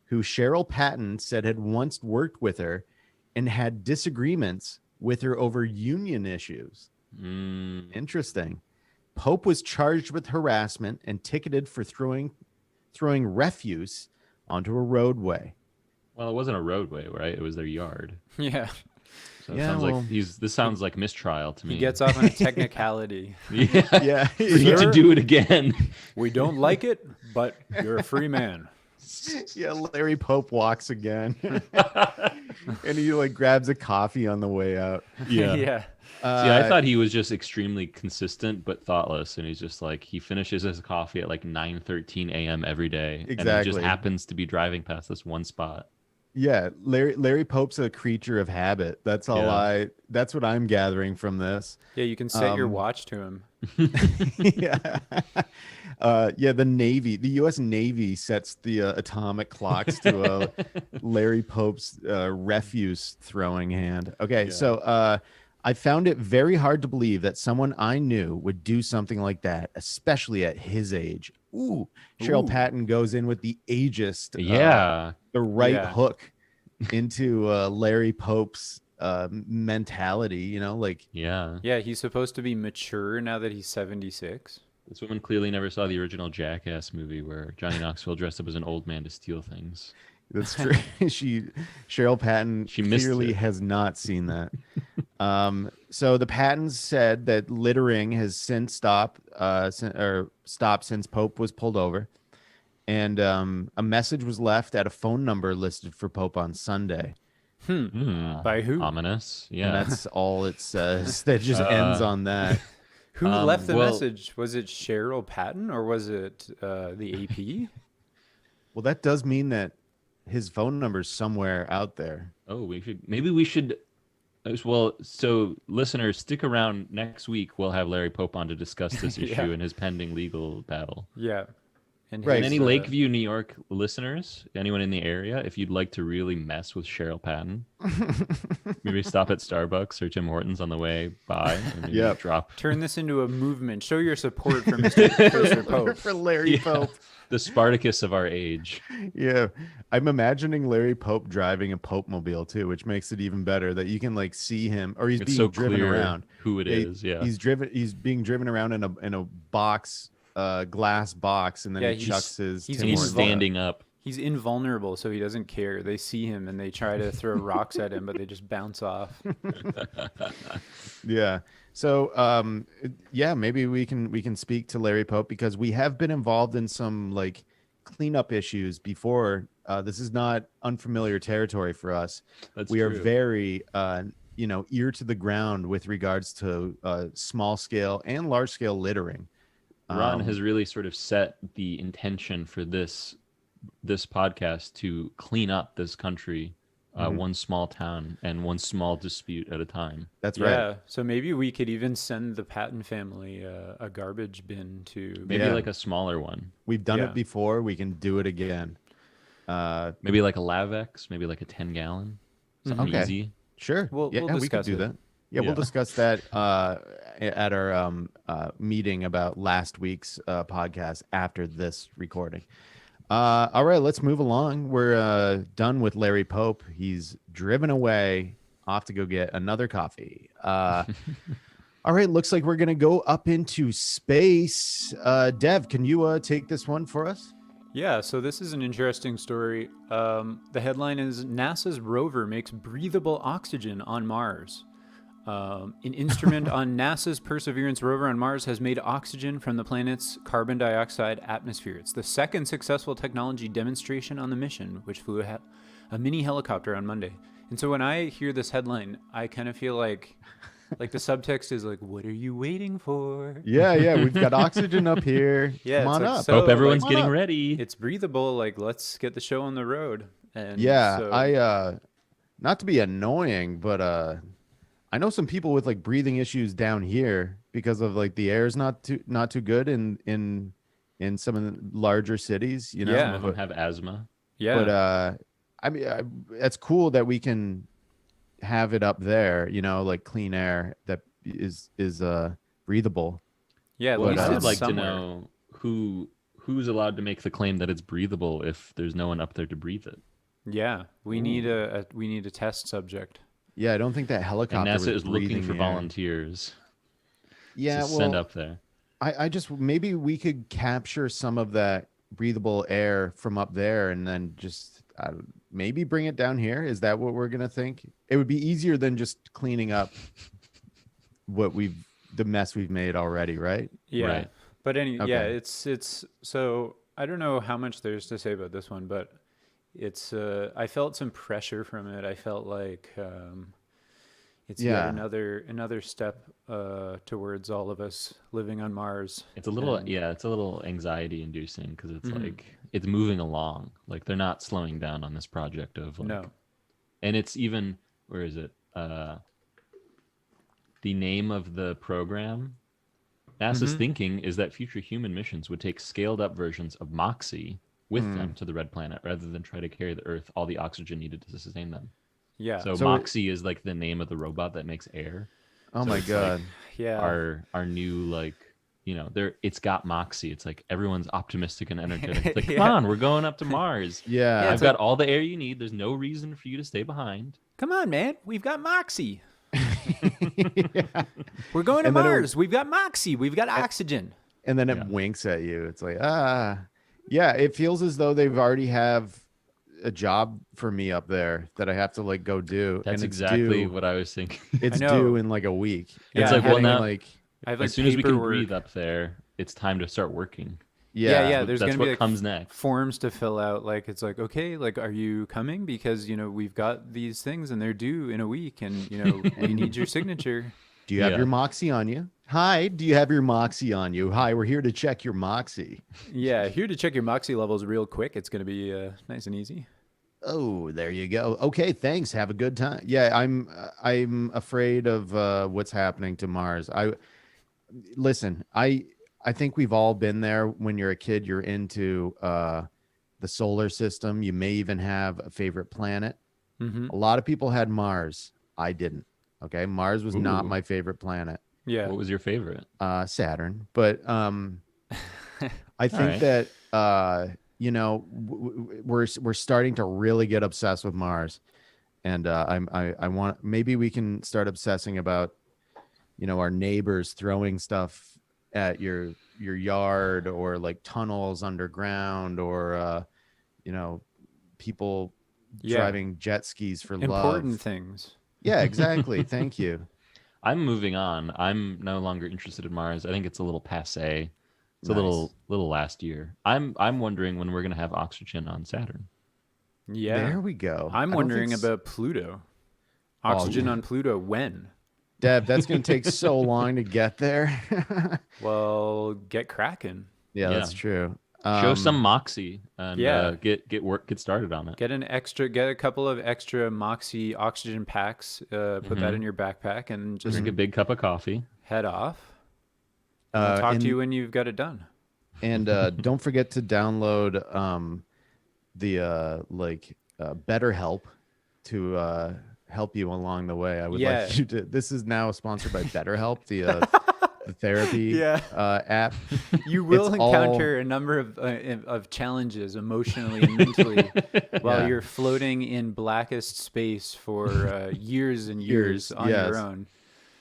C: who Cheryl Patton said had once worked with her and had disagreements with her over union issues. Interesting. Pope was charged with harassment and ticketed for throwing refuse onto a roadway.
D: Well, it wasn't a roadway, right? It was their yard.
E: Yeah.
D: So it
C: Yeah,
D: sounds
C: well-
D: like this sounds like mistrial to me.
E: He gets off on a technicality.
D: yeah.
C: Yeah.
D: For you to
E: Sir?
D: do it again.
E: We don't like it, but you're a free man.
C: Yeah, Larry Pope walks again. And he like grabs a coffee on the way out.
D: Yeah.
E: Yeah.
D: See, I thought he was just extremely consistent but thoughtless, and he's just like he finishes his coffee at like 9:13 a.m. every day, and he just
C: Exactly.
D: happens to be driving past this one spot.
C: Yeah, Larry Pope's a creature of habit. That's all
D: Yeah.
C: that's what I'm gathering from this.
E: Yeah, you can set your watch to him.
C: Yeah. Yeah, the US Navy sets the atomic clocks to Larry Pope's refuse throwing hand. Okay, so I found it very hard to believe that someone I knew would do something like that, especially at his age. Ooh, Cheryl Patton goes in with the ageist,
D: Yeah.
C: the right
E: Yeah.
C: hook into Larry Pope's mentality, you know, like
D: Yeah.
E: Yeah, he's supposed to be mature now that he's 76.
D: This woman clearly never saw the original Jackass movie where Johnny Knoxville dressed up as an old man to steal things.
C: that's true. Cheryl Patton
D: She missed
C: clearly
D: it.
C: has not seen that. So the Pattons said that littering has since stopped since Pope was pulled over, and a message was left at a phone number listed for Pope on Sunday.
E: By who?
D: Ominous.
C: And
D: Yeah.
C: that's all it says. That just ends on that.
E: Who left the
D: well-
E: message? Was it Cheryl Patton or was it the AP?
C: Well, that does mean that his phone number's somewhere out there.
D: Oh, maybe we should. Well, so listeners, stick around. Next week, we'll have Larry Pope on to discuss this issue
E: Yeah.
D: and his pending legal battle.
E: Yeah. And
C: Right.
D: And
E: his,
D: any Lakeview, New York listeners, anyone in the area, if you'd like to really mess with Cheryl Patton, maybe stop at Starbucks or Tim Hortons on the way by and maybe
C: Yep.
D: drop
E: turn this into a movement. Show your support for Mr. Pope.
C: For Larry Pope.
D: the Spartacus of our age.
C: Yeah, I'm imagining Larry Pope driving a Pope mobile too, which makes it even better that you can like see him, or he's
D: It's
C: being
D: so
C: driven
D: clear
C: around.
D: who it is. Yeah.
C: He's being driven around in a box, glass box, and then
E: Yeah,
C: he chucks his.
E: he's
C: Tim
D: He's
C: Hortons
D: standing up.
E: He's invulnerable, so he doesn't care. They see him and they try to throw rocks at him, but they just bounce off.
C: Yeah. So yeah, maybe we can speak to Larry Pope because we have been involved in some like cleanup issues before. This is not unfamiliar territory for us.
D: That's
C: We are
D: true.
C: very ear to the ground with regards to small scale and large scale littering.
D: Ron has really sort of set the intention for this podcast to clean up this country, one small town and one small dispute at a time.
C: That's
E: Yeah,
C: right.
E: so maybe we could even send the Patton family a garbage bin to.
D: Maybe
C: Yeah.
D: like a smaller one.
C: We've done
E: Yeah.
C: it before. We can do it again.
D: Maybe like a Lavex, maybe like a 10-gallon. Something
C: Okay.
D: easy.
C: Sure.
E: We'll
C: yeah, we could
E: discuss
C: do
E: it.
C: that. Yeah,
D: Yeah.
C: we'll discuss that at our meeting about last week's podcast after this recording. All right, let's move along. We're done with Larry Pope. He's driven away off to go get another coffee. All right, looks like we're going to go up into space. Dev, can you take this one for us?
E: Yeah, so this is an interesting story. The headline is NASA's rover makes breathable oxygen on Mars. An instrument on NASA's Perseverance rover on Mars has made oxygen from the planet's carbon dioxide atmosphere. It's the second successful technology demonstration on the mission, which flew a mini helicopter on Monday. And so when I hear this headline, I kind of feel like the subtext is like, what are you waiting for?
C: Yeah, we've got oxygen up here.
E: Yeah,
C: Come
E: it's
C: on
E: like
C: up.
E: so-
D: Hope everyone's
C: like-
D: getting
C: Come on up.
D: ready.
E: It's breathable. Like, let's get the show on the road. And
C: Yeah,
E: so-
C: I not to be annoying, but I know some people with like breathing issues down here because of like the air is not too good in some of the larger cities, you know.
E: Yeah.
D: Some of them have asthma.
E: yeah.
C: But I mean, it's cool that we can have it up there, you know, like clean air that is breathable.
E: Yeah, at
D: Well,
E: least
D: I'd
E: it's
D: like
E: somewhere.
D: to know who's allowed to make the claim that it's breathable if there's no one up there to breathe it.
E: Yeah, we need a test subject.
C: Yeah, I don't think that
D: And
C: helicopter
D: NASA
C: was
D: is looking
C: breathing
D: for
C: the air.
D: volunteers
C: Yeah,
D: to
C: well,
D: send up there.
C: I just maybe we could capture some of that breathable air from up there and then just maybe bring it down here. Is that what we're gonna think? It would be easier than just cleaning up the mess we've made already, right?
E: Yeah.
D: Right.
E: But yeah,
C: Okay.
E: it's so I don't know how much there's to say about this one, but it's I felt some pressure from it. I felt like it's yet
C: Yeah.
E: another step towards all of us living on Mars.
D: It's a little
E: And-
D: it's a little anxiety inducing because it's
E: Mhm.
D: like it's moving along. Like they're not slowing down on this project of like,
E: No.
D: and it's even, where is it? The name of the program, NASA's
E: Mhm.
D: thinking is that future human missions would take scaled up versions of Moxie with
C: Hmm.
D: them to the red planet rather than try to carry the Earth all the oxygen needed to sustain them.
E: Yeah.
D: So,
C: So-
D: Moxie is like the name of the robot that makes air.
C: Oh
D: So
C: my
D: it's
C: god.
D: like
E: yeah.
D: our new, like, you know, it's got Moxie. It's like everyone's optimistic and energetic. It's like, come
E: Yeah.
D: on, we're going up to Mars.
C: Yeah.
D: I've
E: it's
D: got all the air you need. There's no reason for you to stay behind.
E: Come on, man. We've got Moxie. We're going to
C: And then it-
E: Mars. We've got Moxie. We've got oxygen.
C: And then it
D: Yeah.
C: winks at you. It's like, yeah, it feels as though they've already have a job for me up there that I have to like go do.
D: That's
C: and it's
D: exactly
C: due,
D: what I was thinking.
C: it's
E: I know.
C: due in like a week.
E: Yeah,
D: It's like, well,
C: Having,
D: now-
C: like,
E: I have like
D: As soon as we can
E: paperwork.
D: breathe up there, it's time to start working.
C: yeah,
E: There's
D: That's
E: gonna
D: what
E: be like
D: comes next.
E: forms to fill out. Like it's like, okay, like are you coming? Because we've got these things and they're due in a week, and we need your signature.
C: Do you have
D: Yeah.
C: your Moxie on you? Hi, do you have your Moxie on you? Hi, we're here to check your Moxie.
E: Yeah, here to check your Moxie levels real quick. It's gonna be nice and easy.
C: Oh, there you go. Okay, thanks. Have a good time. Yeah, I'm afraid of what's happening to Mars. Listen, I think we've all been there. When you're a kid, you're into the solar system. You may even have a favorite planet.
E: Mm-hmm.
C: A lot of people had Mars. I didn't. Okay, Mars was not
D: Ooh.
C: my favorite planet.
E: Yeah.
D: What was your favorite?
C: Saturn. But I think
D: right.
C: that we're starting to really get obsessed with Mars, and I want, maybe we can start obsessing about our neighbors throwing stuff at your yard, or like tunnels underground, or people
E: Yeah.
C: driving jet skis for
E: Important
C: love.
E: things.
C: Yeah, exactly. Thank you.
D: I'm moving on. I'm no longer interested in Mars. I think it's a little passe. It's a
C: Nice.
D: little last year. I'm wondering when we're gonna have oxygen on Saturn.
E: Yeah.
C: There we go.
E: I'm
C: I don't
E: wondering
C: think
E: about Pluto. Oxygen
C: yeah.
E: on Pluto when?
C: Deb, that's going to take so long to get there.
E: Well, get cracking.
C: Yeah,
D: Yeah.
C: that's true.
D: Show some moxie and
E: yeah.
D: get started on it.
E: Get a couple of extra Moxie oxygen packs. Put that in your backpack and just
D: Drink a big cup of coffee.
E: head off. I'll talk to you when you've got it done.
C: And don't forget to download the BetterHelp to help you along the way. I would
E: Yeah.
C: like you to. This is now sponsored by BetterHelp, the therapy
E: Yeah.
C: app.
E: You will
C: It's all-
E: encounter a number of challenges emotionally and mentally while
C: Yeah.
E: you're floating in blackest space for years and years
C: Years,
E: on
C: yes.
E: your own.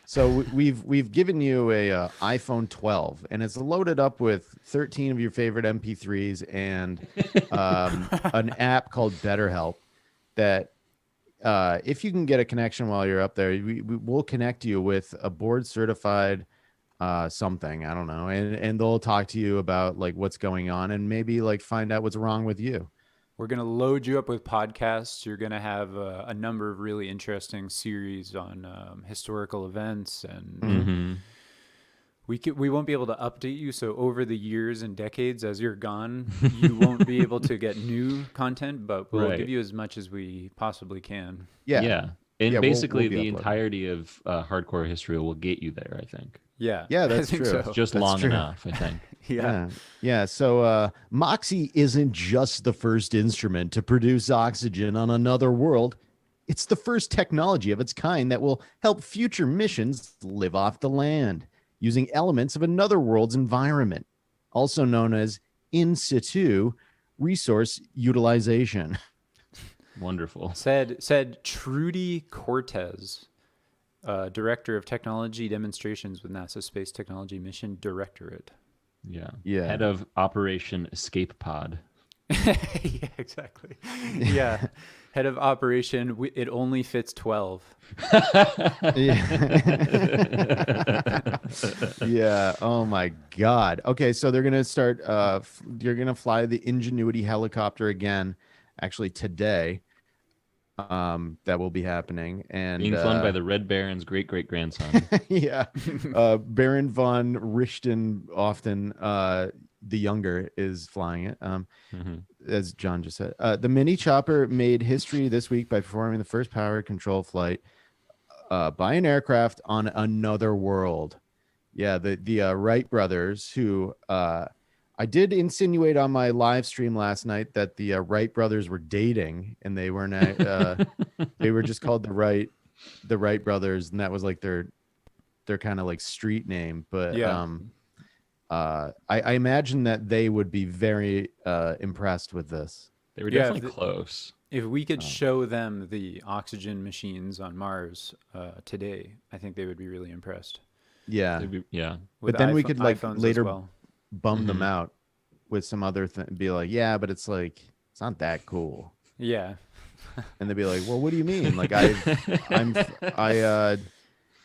C: So we've given you a iPhone 12, and it's loaded up with 13 of your favorite MP3s and an app called BetterHelp that if you can get a connection while you're up there, we'll connect you with a board certified something, I don't know, and they'll talk to you about like what's going on and maybe like find out what's wrong with you.
E: We're going to load you up with podcasts. You're going to have a number of really interesting series on historical events, and
D: Mm-hmm.
E: we won't be able to update you. So over the years and decades, as you're gone, you won't be able to get new content, but we'll
D: Right.
E: give you as much as we possibly can.
C: Yeah.
D: Yeah. And
C: Yeah, we'll
D: basically
C: be
D: the
C: uploading.
D: entirety of hardcore history will get you there, I think.
E: Yeah.
C: Yeah,
E: I
C: that's
E: think
C: true.
E: so.
D: Just
C: That's
D: long
C: true.
D: enough, I think.
E: Yeah.
C: Yeah. So Moxie isn't just the first instrument to produce oxygen on another world. It's the first technology of its kind that will help future missions live off the land using elements of another world's environment, also known as in situ resource utilization.
D: Wonderful.
E: Said Trudy Cortez, Director of Technology Demonstrations with NASA Space Technology Mission Directorate.
D: Yeah.
C: Yeah.
D: Head of Operation Escape Pod.
E: Yeah, exactly. Yeah. Head of operation, it only fits 12.
C: Yeah. Oh my God. Okay, so they're gonna start. You're gonna fly the Ingenuity helicopter again, actually today. That will be happening, and
D: Being flown by the Red Baron's great-great-grandson.
C: yeah, Baron von Richthofen, the younger, is flying it. As John just said, the mini chopper made history this week by performing the first power control flight by an aircraft on another world. Yeah, the Wright brothers, who I did insinuate on my live stream last night that the Wright brothers were dating, and they weren't. They were just called the Wright brothers, and that was like their kind of like street name. But
E: Yeah.
C: I imagine that they would be very impressed with this.
D: They were
E: Yeah,
D: definitely close.
E: If we could show them the oxygen machines on Mars today, I think they would be really impressed.
C: Yeah,
D: They'd be- yeah.
E: With
C: but then we could like
E: iPhones as
C: later
E: well.
C: bum them out with some other thing. Be like, yeah, but it's like it's not that cool.
E: Yeah.
C: And they'd be like, well, what do you mean? Like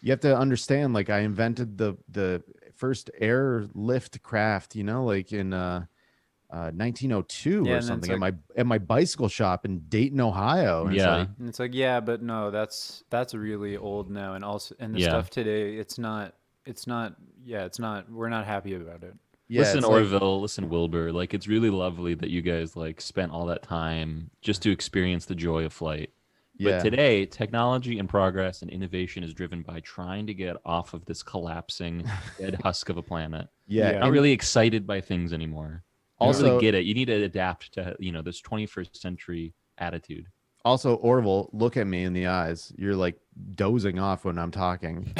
C: you have to understand, like I invented the first airlift craft, like in 1902
E: Yeah,
C: or
E: and then
C: something
E: it's
C: at my bicycle shop in Dayton, Ohio. And it's
D: Yeah.
C: like,
E: And it's like, yeah, but no, that's really old now. And also, and the
D: Yeah.
E: stuff today, it's not, we're not happy about it.
C: yeah,
D: Listen,
C: it's like-
D: Orville, listen, Wilbur. Like, it's really lovely that you guys like spent all that time just to experience the joy of flight.
C: yeah.
D: But today, technology and progress and innovation is driven by trying to get off of this collapsing dead husk of a planet.
C: yeah,
E: Yeah.
D: Not really excited by things anymore. You don't
C: Also-
D: really get it. You need to adapt to this 21st century attitude.
C: Also, Orville, look at me in the eyes. You're like dozing off when I'm talking.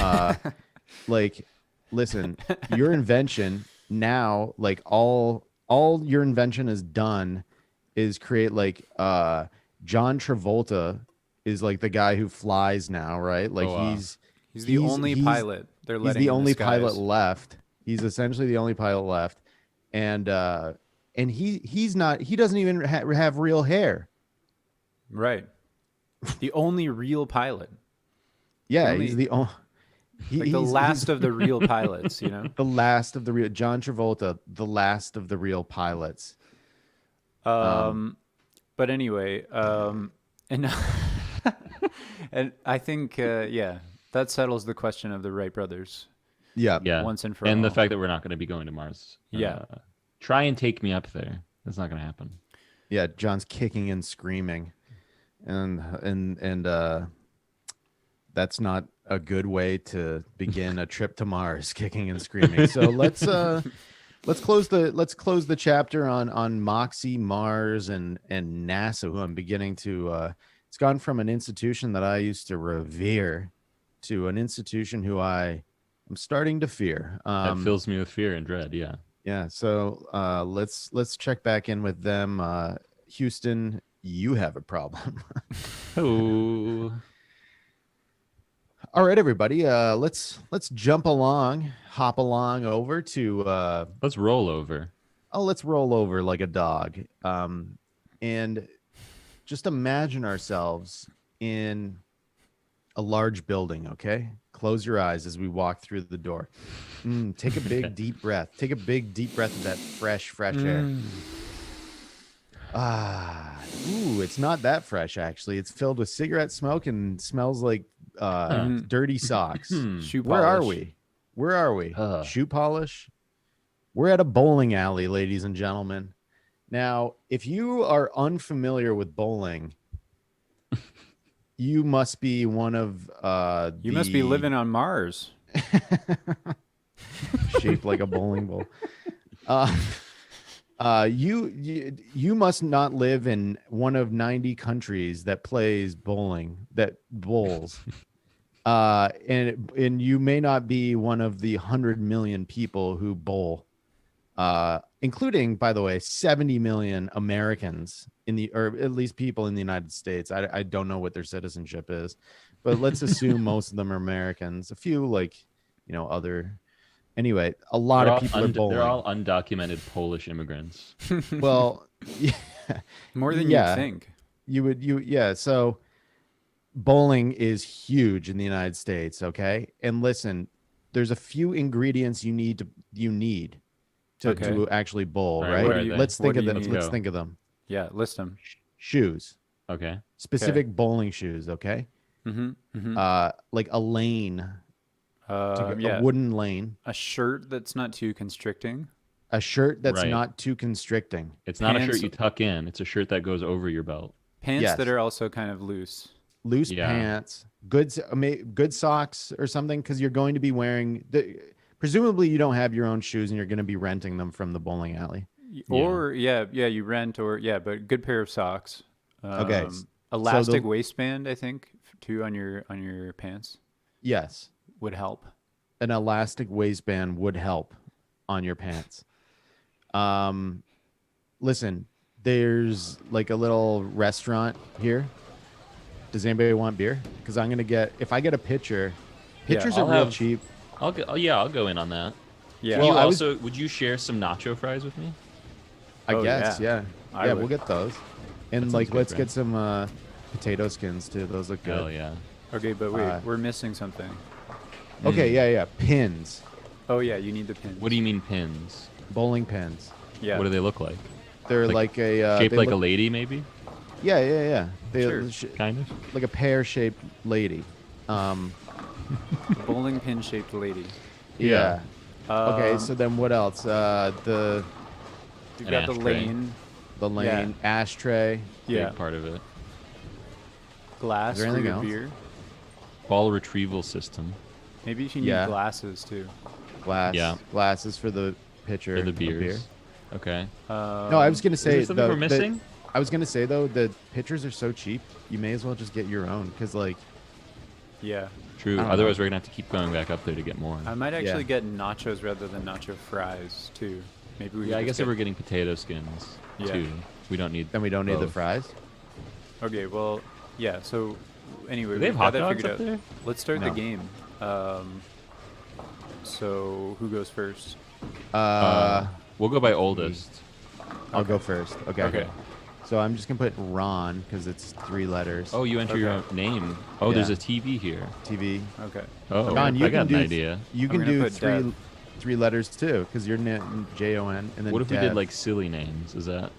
C: Like, listen, your invention now, like all your invention has done is create like John Travolta is like the guy who flies now, right? Like
D: Oh, wow.
E: He's the only pilot they're
C: He's
E: letting
C: the
E: in
C: only
E: skies.
C: pilot left. He's essentially the only pilot left, and he doesn't even have real hair.
E: Right. The only real pilot.
C: Yeah,
E: Only-
C: he's the only.
E: Like the last of the real pilots,
C: the last of the real John Travolta, the last of the real pilots.
E: But anyway, and and I think that settles the question of the Wright brothers.
C: Yeah,
D: Yeah.
E: Once and for
D: and the
E: all.
D: fact that we're not going to be going to Mars.
E: Yeah.
D: Try and take me up there. That's not going to happen.
C: yeah. John's kicking and screaming, and that's not a good way to begin a trip to Mars, kicking and screaming. So let's close the chapter on Moxie, Mars, and NASA, who I'm beginning to. It's gone from an institution that I used to revere to an institution who I'm starting to fear.
D: That fills me with fear and dread. Yeah.
C: Yeah, so let's check back in with them. Houston, you have a problem.
D: Oh.
C: All right, everybody. Let's hop along over to
D: Let's roll over.
C: let's roll over like a dog. And just imagine ourselves in a large building, okay? Close your eyes as we walk through the door. Take a big deep breath. Take a big deep breath of that fresh air. It's not that fresh actually. It's filled with cigarette smoke and smells like dirty socks.
E: Shoe
C: Where are
E: polish.
C: we? Shoe polish? We're at a bowling alley, ladies and gentlemen. Now, if you are unfamiliar with bowling, you must be one of
E: You must be living on Mars.
C: shaped like a bowling ball. You must not live in one of 90 countries that plays bowling, that bowls. And you may not be one of the 100 million people who bowl, including, by the way, 70 million Americans or at least people in the United States. I don't know what their citizenship is, but let's assume most of them are Americans. A few other. Anyway, a lot
D: They're
C: of people are bowling.
D: They're all undocumented Polish immigrants.
C: Well,
E: More than
C: Yeah.
E: you'd think.
C: Yeah. So bowling is huge in the United States. Okay. And listen, there's a few ingredients you need to
E: Okay.
C: to actually bowl,
D: All right,
C: right?
D: what are they?
C: Let's
E: What
C: think
E: do
C: of
E: you
C: them.
E: need?
C: Let's
D: Go.
C: think of them.
E: Yeah, list them.
C: Shoes,
D: Okay.
C: specific bowling shoes. Okay.
E: Mm-hmm. Mm-hmm.
C: Like a lane,
E: Yeah,
C: a wooden lane,
E: a shirt that's not too constricting.
C: a shirt that's
D: Right.
C: not too constricting.
D: It's not a
E: Pants-
D: shirt you tuck in. It's a shirt that goes over your belt.
E: Pants
C: Yes.
E: that are also kind of loose.
C: Loose
D: Yeah.
C: pants, good socks or something, because you're going to be wearing presumably you don't have your own shoes and you're going to be renting them from the bowling alley.
E: Or you rent but good pair of socks.
C: Okay,
E: Elastic waistband, I think, too on your pants
C: Yes,
E: would help.
C: an elastic waistband would help on your pants. Listen, there's like a little restaurant here. Does anybody want beer? Because I'm gonna if I get a pitcher, pitchers
D: I'll
C: are real
D: have-
C: cheap.
D: I'll go in on that.
E: Yeah.
D: Can you
C: Well,
D: would you share some nacho fries with me?
C: I
E: Oh,
C: guess,
E: yeah.
C: yeah,
E: I
C: we'll
E: would.
C: get those. And
D: sounds
C: like,
D: good,
C: let's
D: Brad.
C: get some potato skins too. Those look good.
D: Hell yeah.
E: Okay, but wait,
C: Uh,
E: we're missing something.
C: Okay, yeah. Pins,
E: Oh yeah, you need the pins.
D: What do you mean pins?
C: bowling pins.
E: Yeah.
D: What do they look like?
C: They're
D: Like,
C: like a
D: Shaped
C: they
D: like a
C: look-
D: lady, maybe?
C: Yeah. They
E: Sure.
D: Kind of.
C: like a pear-shaped lady.
E: Bowling pin shaped lady.
C: Yeah. Okay,
E: Um,
C: so then what else?
E: You've
D: An
E: got the
D: ashtray.
E: lane,
C: The lane, ashtray.
E: yeah,
D: Big part of it.
E: glass
C: Is there
E: for
C: anything
E: your
C: else?
E: beer.
D: Ball retrieval system
E: Maybe if you need
C: Yeah.
E: glasses too.
C: Glasses for the pitcher.
D: for the
C: of beer.
D: beers. Okay.
C: No, I was gonna
D: Is
C: say
D: there something we're missing?
C: I was gonna say though, the pitchers are so cheap. You may as well just get your own, because like
E: Yeah,
D: True.
C: I don't
D: Otherwise,
C: know.
D: we're gonna have to keep going back up there to get more.
E: I might actually get nachos rather than nacho fries too. Maybe we.
D: Yeah, I
E: could
D: guess
E: just
D: if we're
E: get...
D: getting potato skins
E: Yeah.
D: too, we don't need.
C: then we don't need the
D: both.
C: fries.
E: Okay, well, yeah. So anyway,
D: Do they have
E: we've got
D: hot
E: that
D: dogs
E: figured
D: up
E: out.
D: there?
E: Let's start
C: No.
E: the game. So who goes first?
D: We'll go by oldest.
C: I'll go first. Okay.
E: Okay.
C: So I'm just gonna put Ron because it's 3 letters.
D: Oh, you enter your own
E: Okay.
D: name. Oh, there's
C: Yeah.
D: a TV here.
C: TV.
E: Okay.
D: Oh,
C: Ron, you
D: I got
C: can do
D: an idea.
C: You
E: I'm
C: can
E: gonna
C: do
E: put Dev.
C: three letters too, because you're Jon and then.
D: What if we
C: Dev.
D: did like silly names? Is that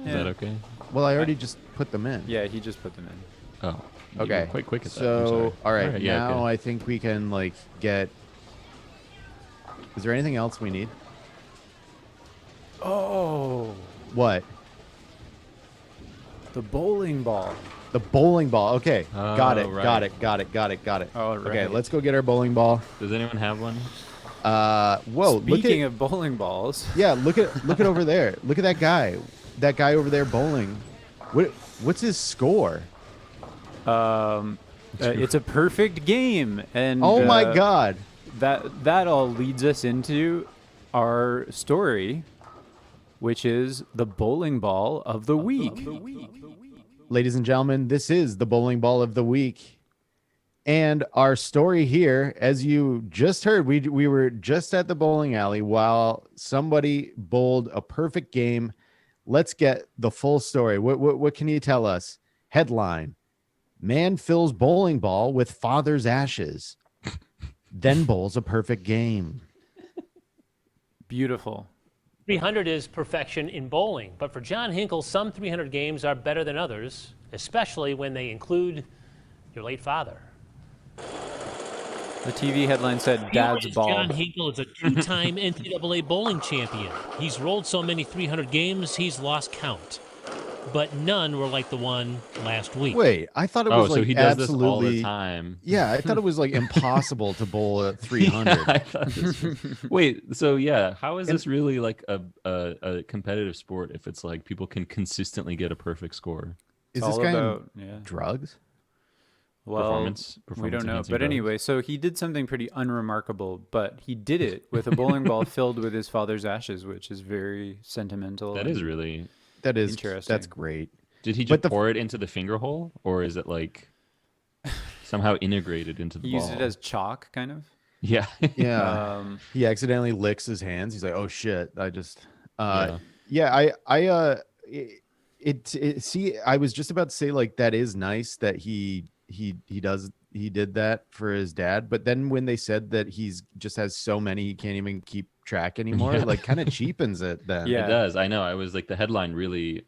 E: Yeah.
D: okay?
C: Well, I already just put them in.
E: Yeah, he just put them in.
D: Oh, you were
C: Okay.
D: quite quick at that. I'm
C: So,
D: sorry.
C: all right,
D: yeah,
C: now
D: okay.
C: I think we can like get. Is there anything else we need?
E: Oh,
C: What?
E: the bowling ball.
C: The bowling ball. Okay, got it.
D: Oh, right.
C: Got it.
E: All
C: Okay,
E: right.
C: let's go get our bowling ball.
D: Does anyone have one?
C: Whoa! Look
E: Speaking
C: at
E: of bowling balls,
C: yeah. Look at over there. Look at that guy. That guy over there bowling. What's his score?
E: it's a perfect game, and
C: Oh my God!
E: that all leads us into our story, which is the bowling ball of the week.
C: Ladies and gentlemen, this is the bowling ball of the week. And our story here, as you just heard, we were just at the bowling alley while somebody bowled a perfect game. Let's get the full story. What can you tell us? Headline: Man fills bowling ball with father's ashes, then bowls a perfect game.
E: Beautiful.
H: 300 is perfection in bowling, but for John Hinkle, some 300 games are better than others, especially when they include your late father.
E: The TV headline said "Dad's ball."
H: John Hinkle is a two-time NCAA bowling champion. He's rolled so many 300 games, he's lost count. But none were like the one last week.
C: Wait, I thought it
D: Oh,
C: was
D: so
C: like
D: he does
C: absolutely.
D: this all the time.
C: Yeah, I thought it was like impossible to bowl at 300.
D: I thought this was- Wait, so yeah, how is this really like a competitive sport if it's like people can consistently get a perfect score?
C: Is
E: It's
C: this
E: all
C: guy on
E: about yeah.
C: drugs?
E: Well,
D: Performance
E: we don't know.
D: enhancing
E: But
D: drugs?
E: anyway, so he did something pretty unremarkable, but he did it with a bowling ball filled with his father's ashes, which is very sentimental.
D: That is really.
C: That is
E: Interesting.
C: That's great.
D: Did he
C: But
D: just pour it into the finger hole, or is it like somehow integrated into the
E: He
D: ball?
E: used it as chalk, kind of.
D: yeah.
C: Yeah.
E: Um,
C: He accidentally licks his hands. He's like, "Oh shit! I just."
D: Yeah.
C: Yeah. see, I was just about to say like that is nice that he did that for his dad, but then when they said that he's just has so many he can't even keep track anymore,
D: Yeah.
C: it like kind of cheapens it then.
E: Yeah.
D: It does. I know. I was like, the headline really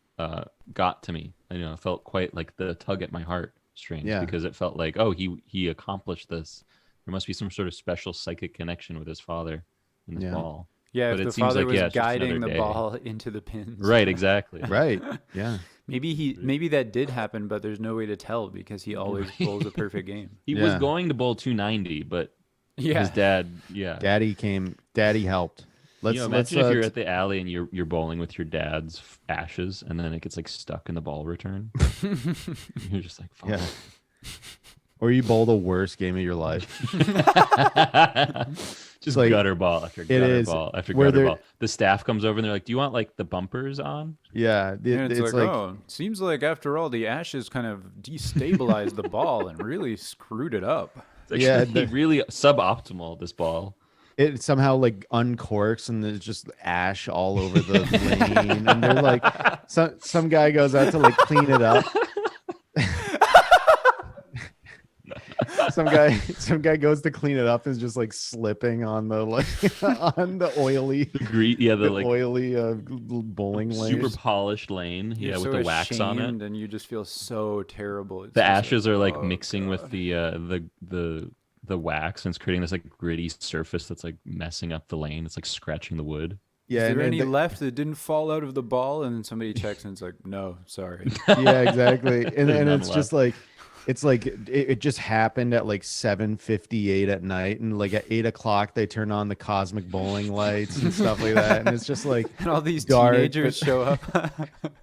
D: got to me. I know. It felt quite like the tug at my heart strings
C: Yeah.
D: because it felt like, oh, he accomplished this. There must be some sort of special psychic connection with his father in this
C: Yeah.
D: ball.
E: Yeah,
D: But
E: if
D: it
E: the
D: seems
E: father
D: like,
E: was
D: yeah, it's just
E: guiding
D: another
E: the
D: day.
E: ball into the pins.
D: Right. Exactly.
C: Right. Yeah.
E: Maybe that did happen, but there's no way to tell because he always bowls a perfect game.
D: He was
C: Yeah.
D: going to bowl 290, but
E: Yeah.
D: his dad, yeah.
C: Daddy helped. Let's
D: You know,
C: let's
D: imagine if you're at the alley and you're bowling with your dad's ashes, and then it gets like stuck in the ball return. You're just like, fuck.
C: yeah. Or you bowl the worst game of your life.
D: Just
C: like-
D: gutter ball after
C: It
D: gutter
C: is.
D: ball after
C: Where
D: gutter
C: they're-
D: ball. The staff comes over and they're like, "Do you want like the bumpers on?"
C: Yeah.
E: And it's like, oh, seems like after all, the ashes kind of destabilized the ball and really screwed it up.
D: It's
C: Yeah,
D: actually really suboptimal. This ball.
C: it somehow like uncorks and there's just ash all over the lane, and they're like, some guy goes out to like clean it up. some guy goes to clean it up and is just like slipping on the like on the oily
D: Yeah, the
C: the
D: like
C: oily bowling lane.
D: super polished lane.
E: You're
D: Yeah, with
E: so
D: the wax on it.
E: ashamed and you just feel so terrible. It's
D: The
E: just
D: ashes are like
E: oh,
D: mixing with
E: God.
D: the wax, and it's creating this like gritty surface that's like messing up the lane. It's like scratching the wood.
C: Yeah,
E: Is
C: and
E: there any
C: the-
E: left that didn't fall out of the ball? And then somebody checks and it's like, no, sorry.
C: yeah, exactly. And
D: There's
C: and
D: none
C: it's just like it just happened at like 7:58 at night, and like at 8 o'clock they turn on the cosmic bowling lights and stuff like that, and it's just like
E: And all these
C: dark,
E: teenagers
C: but-
E: show up.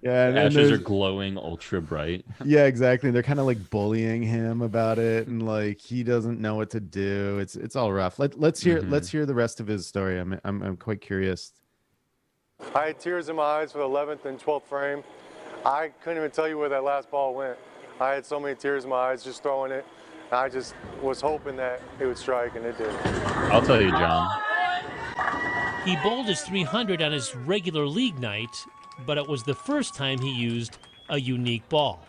C: yeah, and
D: Ashes
C: there's-
D: are glowing ultra bright.
C: yeah, exactly. They're kind of like bullying him about it, and like he doesn't know what to do. It's all rough. Let's hear the rest of his story. I'm quite curious.
I: I had tears in my eyes for the 11th and 12th frame. I couldn't even tell you where that last ball went. I had so many tears in my eyes just throwing it. I just was hoping that it would strike, and it did.
D: I'll tell you, John.
H: He bowled his 300 on his regular league night, but it was the first time he used a unique ball.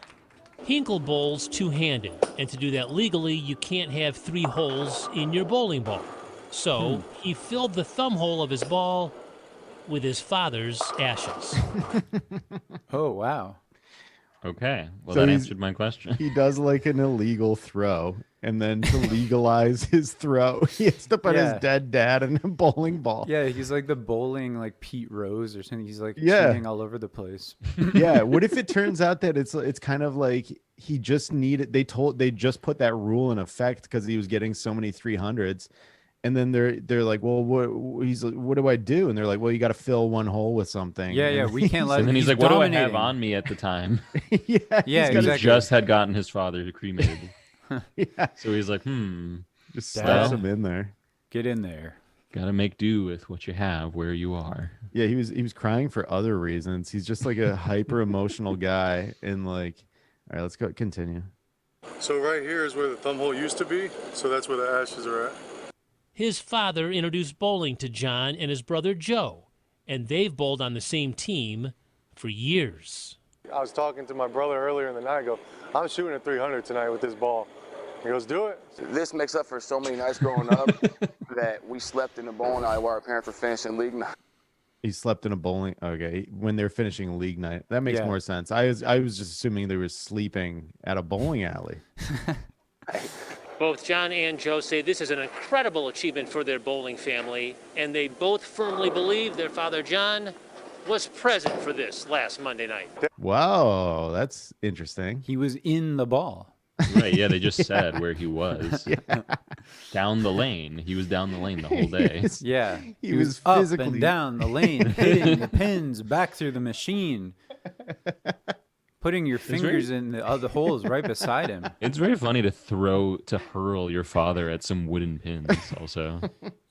H: Hinkle bowls two-handed, and to do that legally, you can't have 3 holes in your bowling ball. So he filled the thumb hole of his ball with his father's ashes.
E: Oh, wow.
D: Okay, well
C: So
D: that
C: he's-
D: answered my question.
C: He does like an illegal throw, and then to legalize his throw, he has to put
E: Yeah.
C: his dead dad in a bowling ball.
E: Yeah, he's like the bowling like Pete Rose or something. He's like
C: Yeah.
E: shooting all over the place.
C: Yeah. What if it turns out that it's kind of like he just needed they just put that rule in effect because he was getting so many 300s, and then they're like, well, what do I do? And they're like, well, you got to fill one hole with something.
E: Yeah, yeah,
C: And-
E: we can't let
D: And then he's like, "What do I have on me at the time?"
C: yeah,
E: Yeah,
C: he's gotta
D: He
E: exactly.
D: just had gotten his father cremated,
C: yeah,
D: so he's like,
C: just
E: Dad.
C: slaps him in there.
E: Get in there.
D: gotta make do with what you have where you are.
C: Yeah, he was crying for other reasons. He's just like a hyper emotional guy, and like, all right, let's go continue.
I: So right here is where the thumb hole used to be, so that's where the ashes are at.
H: His father introduced bowling to John and his brother Joe, and they've bowled on the same team for years.
I: I was talking to my brother earlier in the night. I go, I'm shooting a 300 tonight with this ball. He goes, do it.
J: This makes up for so many nights growing up that we slept in the bowling alley while our parents were finishing league night.
C: He slept in a bowling. Okay, when they're finishing league night, that makes
E: Yeah.
C: more sense. I was just assuming they were sleeping at a bowling alley.
H: Both John and Joe say this is an incredible achievement for their bowling family, and they both firmly believe their father John was present for this last Monday night.
C: Wow, that's interesting.
E: He was in the ball.
D: Right? Yeah, they just said where he was. Down the lane. He was down the lane the whole day.
E: Yeah.
C: He was
E: up
C: physically-
E: and down the lane, hitting the pins back through the machine. Putting your fingers in the other holes right beside him.
D: It's very funny to hurl your father at some wooden pins. Also,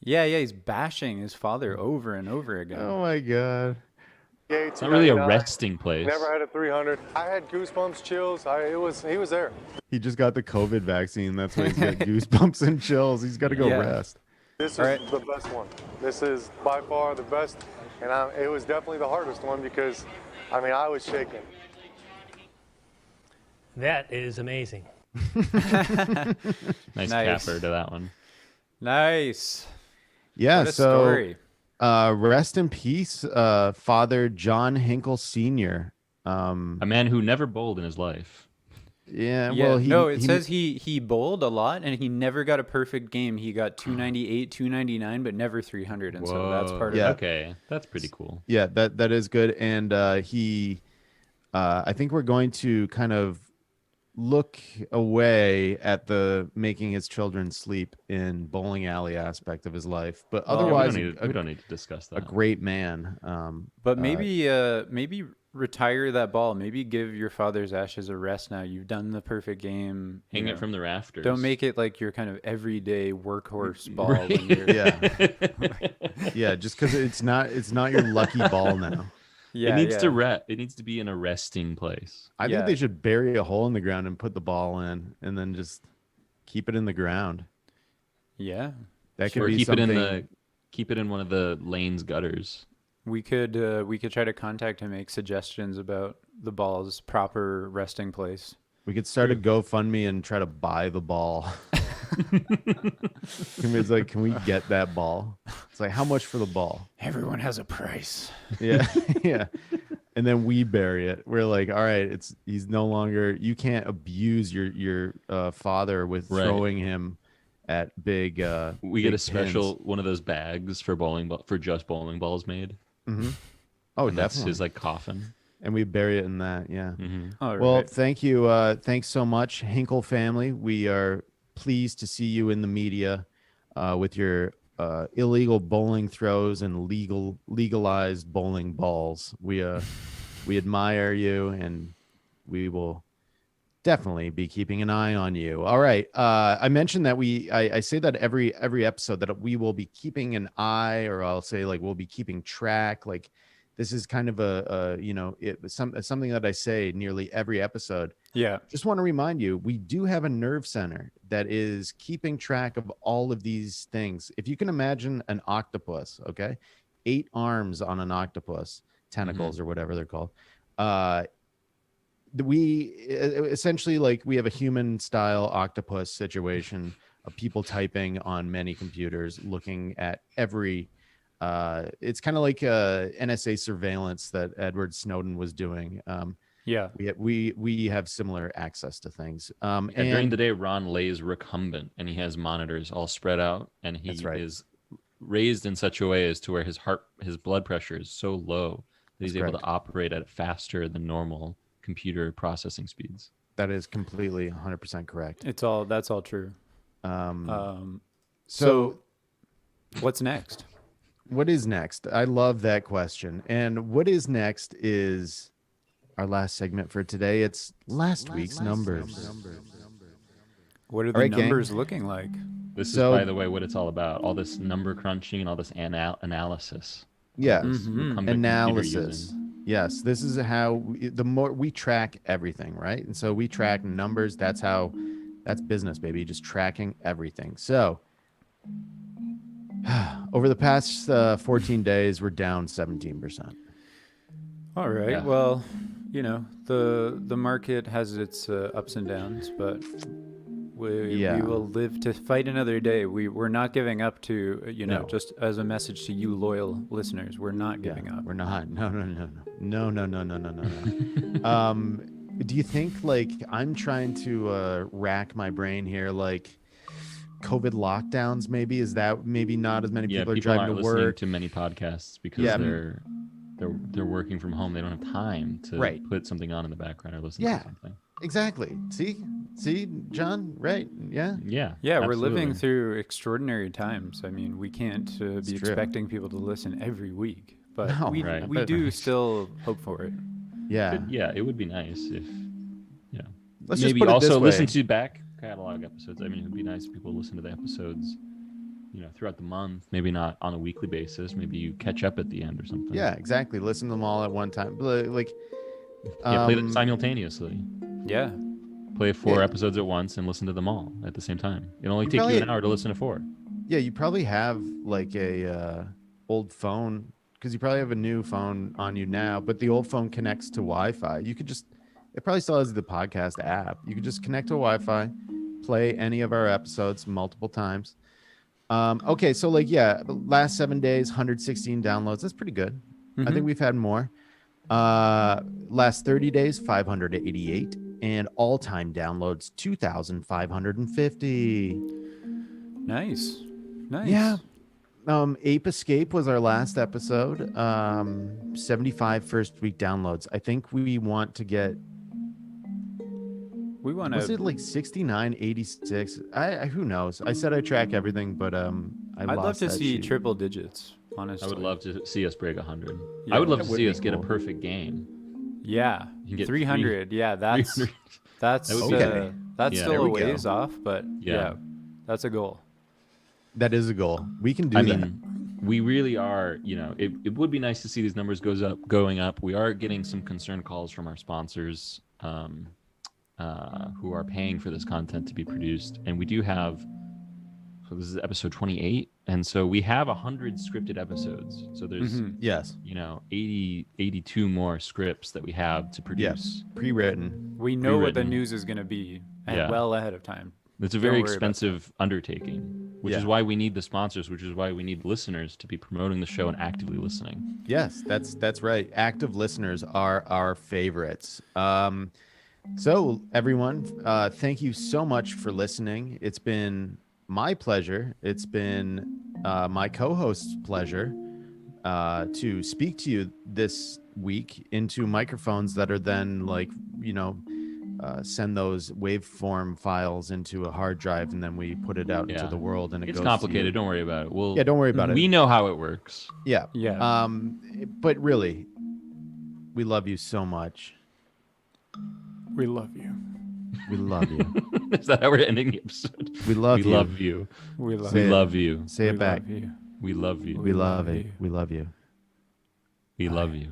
E: Yeah, he's bashing his father over and over again.
C: Oh my god.
I: Yeah,
D: it's not really a
I: 299.
D: resting place.
I: Never had a 300. I had goosebumps, chills. He was there.
C: He just got the COVID vaccine. That's why he's got goosebumps and chills. He's got to go
E: Yeah.
C: rest.
I: This is
E: All right.
I: the best one. This is by far the best, and it was definitely the hardest one because I mean, I was shaking.
H: That is amazing.
D: Nice
E: Nice.
D: capper to that one.
E: Nice.
C: Yeah.
E: What a
C: So,
E: story.
C: rest in peace, Father John Hinkle Sr.
D: A man who never bowled in his life.
C: Yeah.
E: Yeah,
C: Well,
E: it says he bowled a lot and he never got a perfect game. He got 298, 299, but never 300, and so that's part
C: Yeah.
E: of it.
D: Okay, that's pretty cool.
C: Yeah, that is good. And I think we're going to kind of look away at the making his children sleep in bowling alley aspect of his life, but
D: Yeah,
C: otherwise,
D: we don't need to discuss
C: a
D: that.
C: great man.
E: But maybe retire that ball. Maybe give your father's ashes a rest now. You've done the perfect game.
D: Hang
E: you
D: it
E: know.
D: from the rafters.
E: Don't make it like your kind of everyday workhorse ball.
D: Right.
E: When you're,
C: yeah, just because it's not your lucky ball now.
E: yeah,
D: it needs
E: yeah.
D: to rest. It needs to be in a resting place.
C: I
E: Yeah.
C: think they should bury a hole in the ground and put the ball in, and then just keep it in the ground.
E: Yeah.
C: That could
D: Or
C: be
D: keep
C: something.
D: keep it in one of the lane's gutters.
E: We could try to contact him, make suggestions about the ball's proper resting place.
C: We could start a GoFundMe and try to buy the ball. It's like, can we get that ball? It's like, how much for the ball?
E: Everyone has a price.
C: Yeah, yeah. And then we bury it. We're like, all right, he's no longer. You can't abuse your father with
D: Right.
C: throwing him at big.
D: We get
C: big
D: a special
C: pins.
D: one of those bags for for just bowling balls made.
C: Mhm. Oh,
D: And that's
C: definitely.
D: his like coffin.
C: And we bury it in that. Yeah.
E: All
C: Well,
E: right.
C: thank you. Thanks so much, Hinkle family. We are pleased to see you in the media with your illegal bowling throws and legalized bowling balls. We admire you, and we will definitely be keeping an eye on you. All right. I mentioned that I say that every episode that we will be keeping an eye, or I'll say like we'll be keeping track. Like this is kind of something that I say nearly every episode.
E: Yeah.
C: Just want to remind you, we do have a nerve center that is keeping track of all of these things. If you can imagine an octopus, okay, 8 arms on an octopus, tentacles or whatever they're called. We essentially, like, we have a human style octopus situation of people typing on many computers, looking at every. It's kind of like NSA surveillance that Edward Snowden was doing.
E: Yeah.
C: We have similar access to things.
D: And during
C: And
D: the day, Ron lays recumbent, and he has monitors all spread out, and he
C: That's right.
D: is raised in such a way as to where his blood pressure is so low that he's
C: That's
D: able
C: correct.
D: to operate at faster than normal computer processing speeds.
C: that is completely 100% correct.
E: That's all true.
C: So
E: What's next?
C: what is next? I love that question. And what is next is our last segment for today. It's last week's numbers.
E: What are the
C: right, gang.
E: numbers looking like?
D: This
C: So-
D: is, by the way, what it's all about. All this number crunching and all this analysis.
C: Yes.
D: Recumbent computer
C: Analysis.
D: using.
C: Yes, this is how the more we track everything, right? And so we track numbers. That's business, baby. Just tracking everything. So over the past 14 days, we're down 17%.
E: All right.
D: Yeah.
E: Well, the market has its ups and downs, but we will live to fight another day. We're not giving up to
C: No.
E: just as a message to you loyal listeners. We're not giving up.
C: We're not. No. Do you think, like, I'm trying to rack my brain here, like COVID lockdowns? Maybe is that maybe not as many
D: Yeah,
C: people are
D: people aren't
C: driving to
D: listening
C: work.
D: to many podcasts because
C: Yeah.
D: they're working from home. They don't have time to
C: Right.
D: put something on in the background or listen
C: Yeah.
D: to something.
C: Exactly. See, John, right? Yeah.
D: Yeah.
E: Yeah, we're living
D: absolutely.
E: through extraordinary times. I mean, we can't be
C: true.
E: expecting people to listen every week, but
C: No,
E: we
D: right.
E: we do still hope for it.
C: Yeah.
D: Yeah, it would be nice if,
C: Let's just
D: maybe
C: put it
D: also
C: this way.
D: listen to back catalog episodes. I mean, it would be nice if people listen to the episodes, throughout the month. Maybe not on a weekly basis. Maybe you catch up at the end or something.
C: Yeah, exactly. Listen to them all at one time. Like,
D: Play them simultaneously.
E: Yeah.
D: Play 4
C: Yeah.
D: episodes at once and listen to them all at the same time. It'll only
C: You
D: take you
C: probably-
D: an hour to listen to 4.
C: yeah, you probably have like a old phone because you probably have a new phone on you now, but the old phone connects to Wi-Fi. You could just, it probably still has the podcast app. You could just connect to Wi-Fi, play any of our episodes multiple times. Okay, so like, yeah, the last 7 days, 116 downloads. That's pretty good. I think we've had more. Last 30 days, 588, and all-time downloads 2,550.
E: Nice.
C: Yeah. Ape Escape was our last episode. 75 first week downloads. I think we want to get.
E: We want
C: Was it
E: to.
C: like 69, 86? I who knows? I said I track everything, but
E: I'd love
C: lost
E: to
C: that
E: see
C: sheet.
E: triple digits. Honestly,
D: I would love to see us break 100.
E: Yeah,
D: I would love
C: that
D: to
C: would
D: see
C: be
D: us get a
C: cool.
D: perfect game.
E: Yeah,
D: You can get
E: 300. Yeah, that's
D: 300.
E: that's
D: That would be
C: Okay.
E: that's
D: Yeah.
E: still
C: There
E: a
C: we go.
E: ways off, but
D: Yeah.
E: yeah, that's a goal.
C: That is a goal. We can do
D: I
C: that.
D: mean, we really are, it would be nice to see these numbers going up. We are getting some concern calls from our sponsors who are paying for this content to be produced. And we do have, so this is episode 28. And so we have 100 scripted episodes. So there's,
C: Yes,
D: 82 more scripts that we have to produce.
C: pre-written.
E: We know what the
D: Pre-written.
E: news is going to be
D: Yeah.
E: well ahead of time.
D: It's a
E: Don't
D: very
E: worry about
D: expensive undertaking, which is
C: Yeah.
D: why we need the sponsors, which is why we need listeners to be promoting the show and actively listening.
C: Yes, that's right. Active listeners are our favorites. So everyone, thank you so much for listening. It's been my pleasure. It's been my co-host's pleasure to speak to you this week into microphones that are then send those waveform files into a hard drive, and then we put it out into
D: Yeah.
C: the world, and it
D: It's
C: goes to
D: complicated.
C: you.
D: Don't worry about it.
C: Yeah, don't worry about it.
D: We know how it works.
C: Yeah.
E: Yeah.
C: But really, we love you so much.
E: We love you.
C: We love you.
D: Is that how we're ending the episode?
C: We love
D: we
C: you.
D: love you.
E: We love
C: Say
D: We
C: it.
D: love you.
C: Say
E: we
C: it back.
E: Love you.
D: We love you.
C: We love
E: love
C: it.
E: you.
C: We love you.
D: We love you.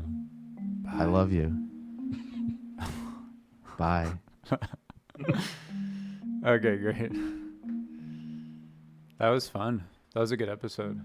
C: I love you. Bye.
E: Okay, great. That was fun. That was a good episode.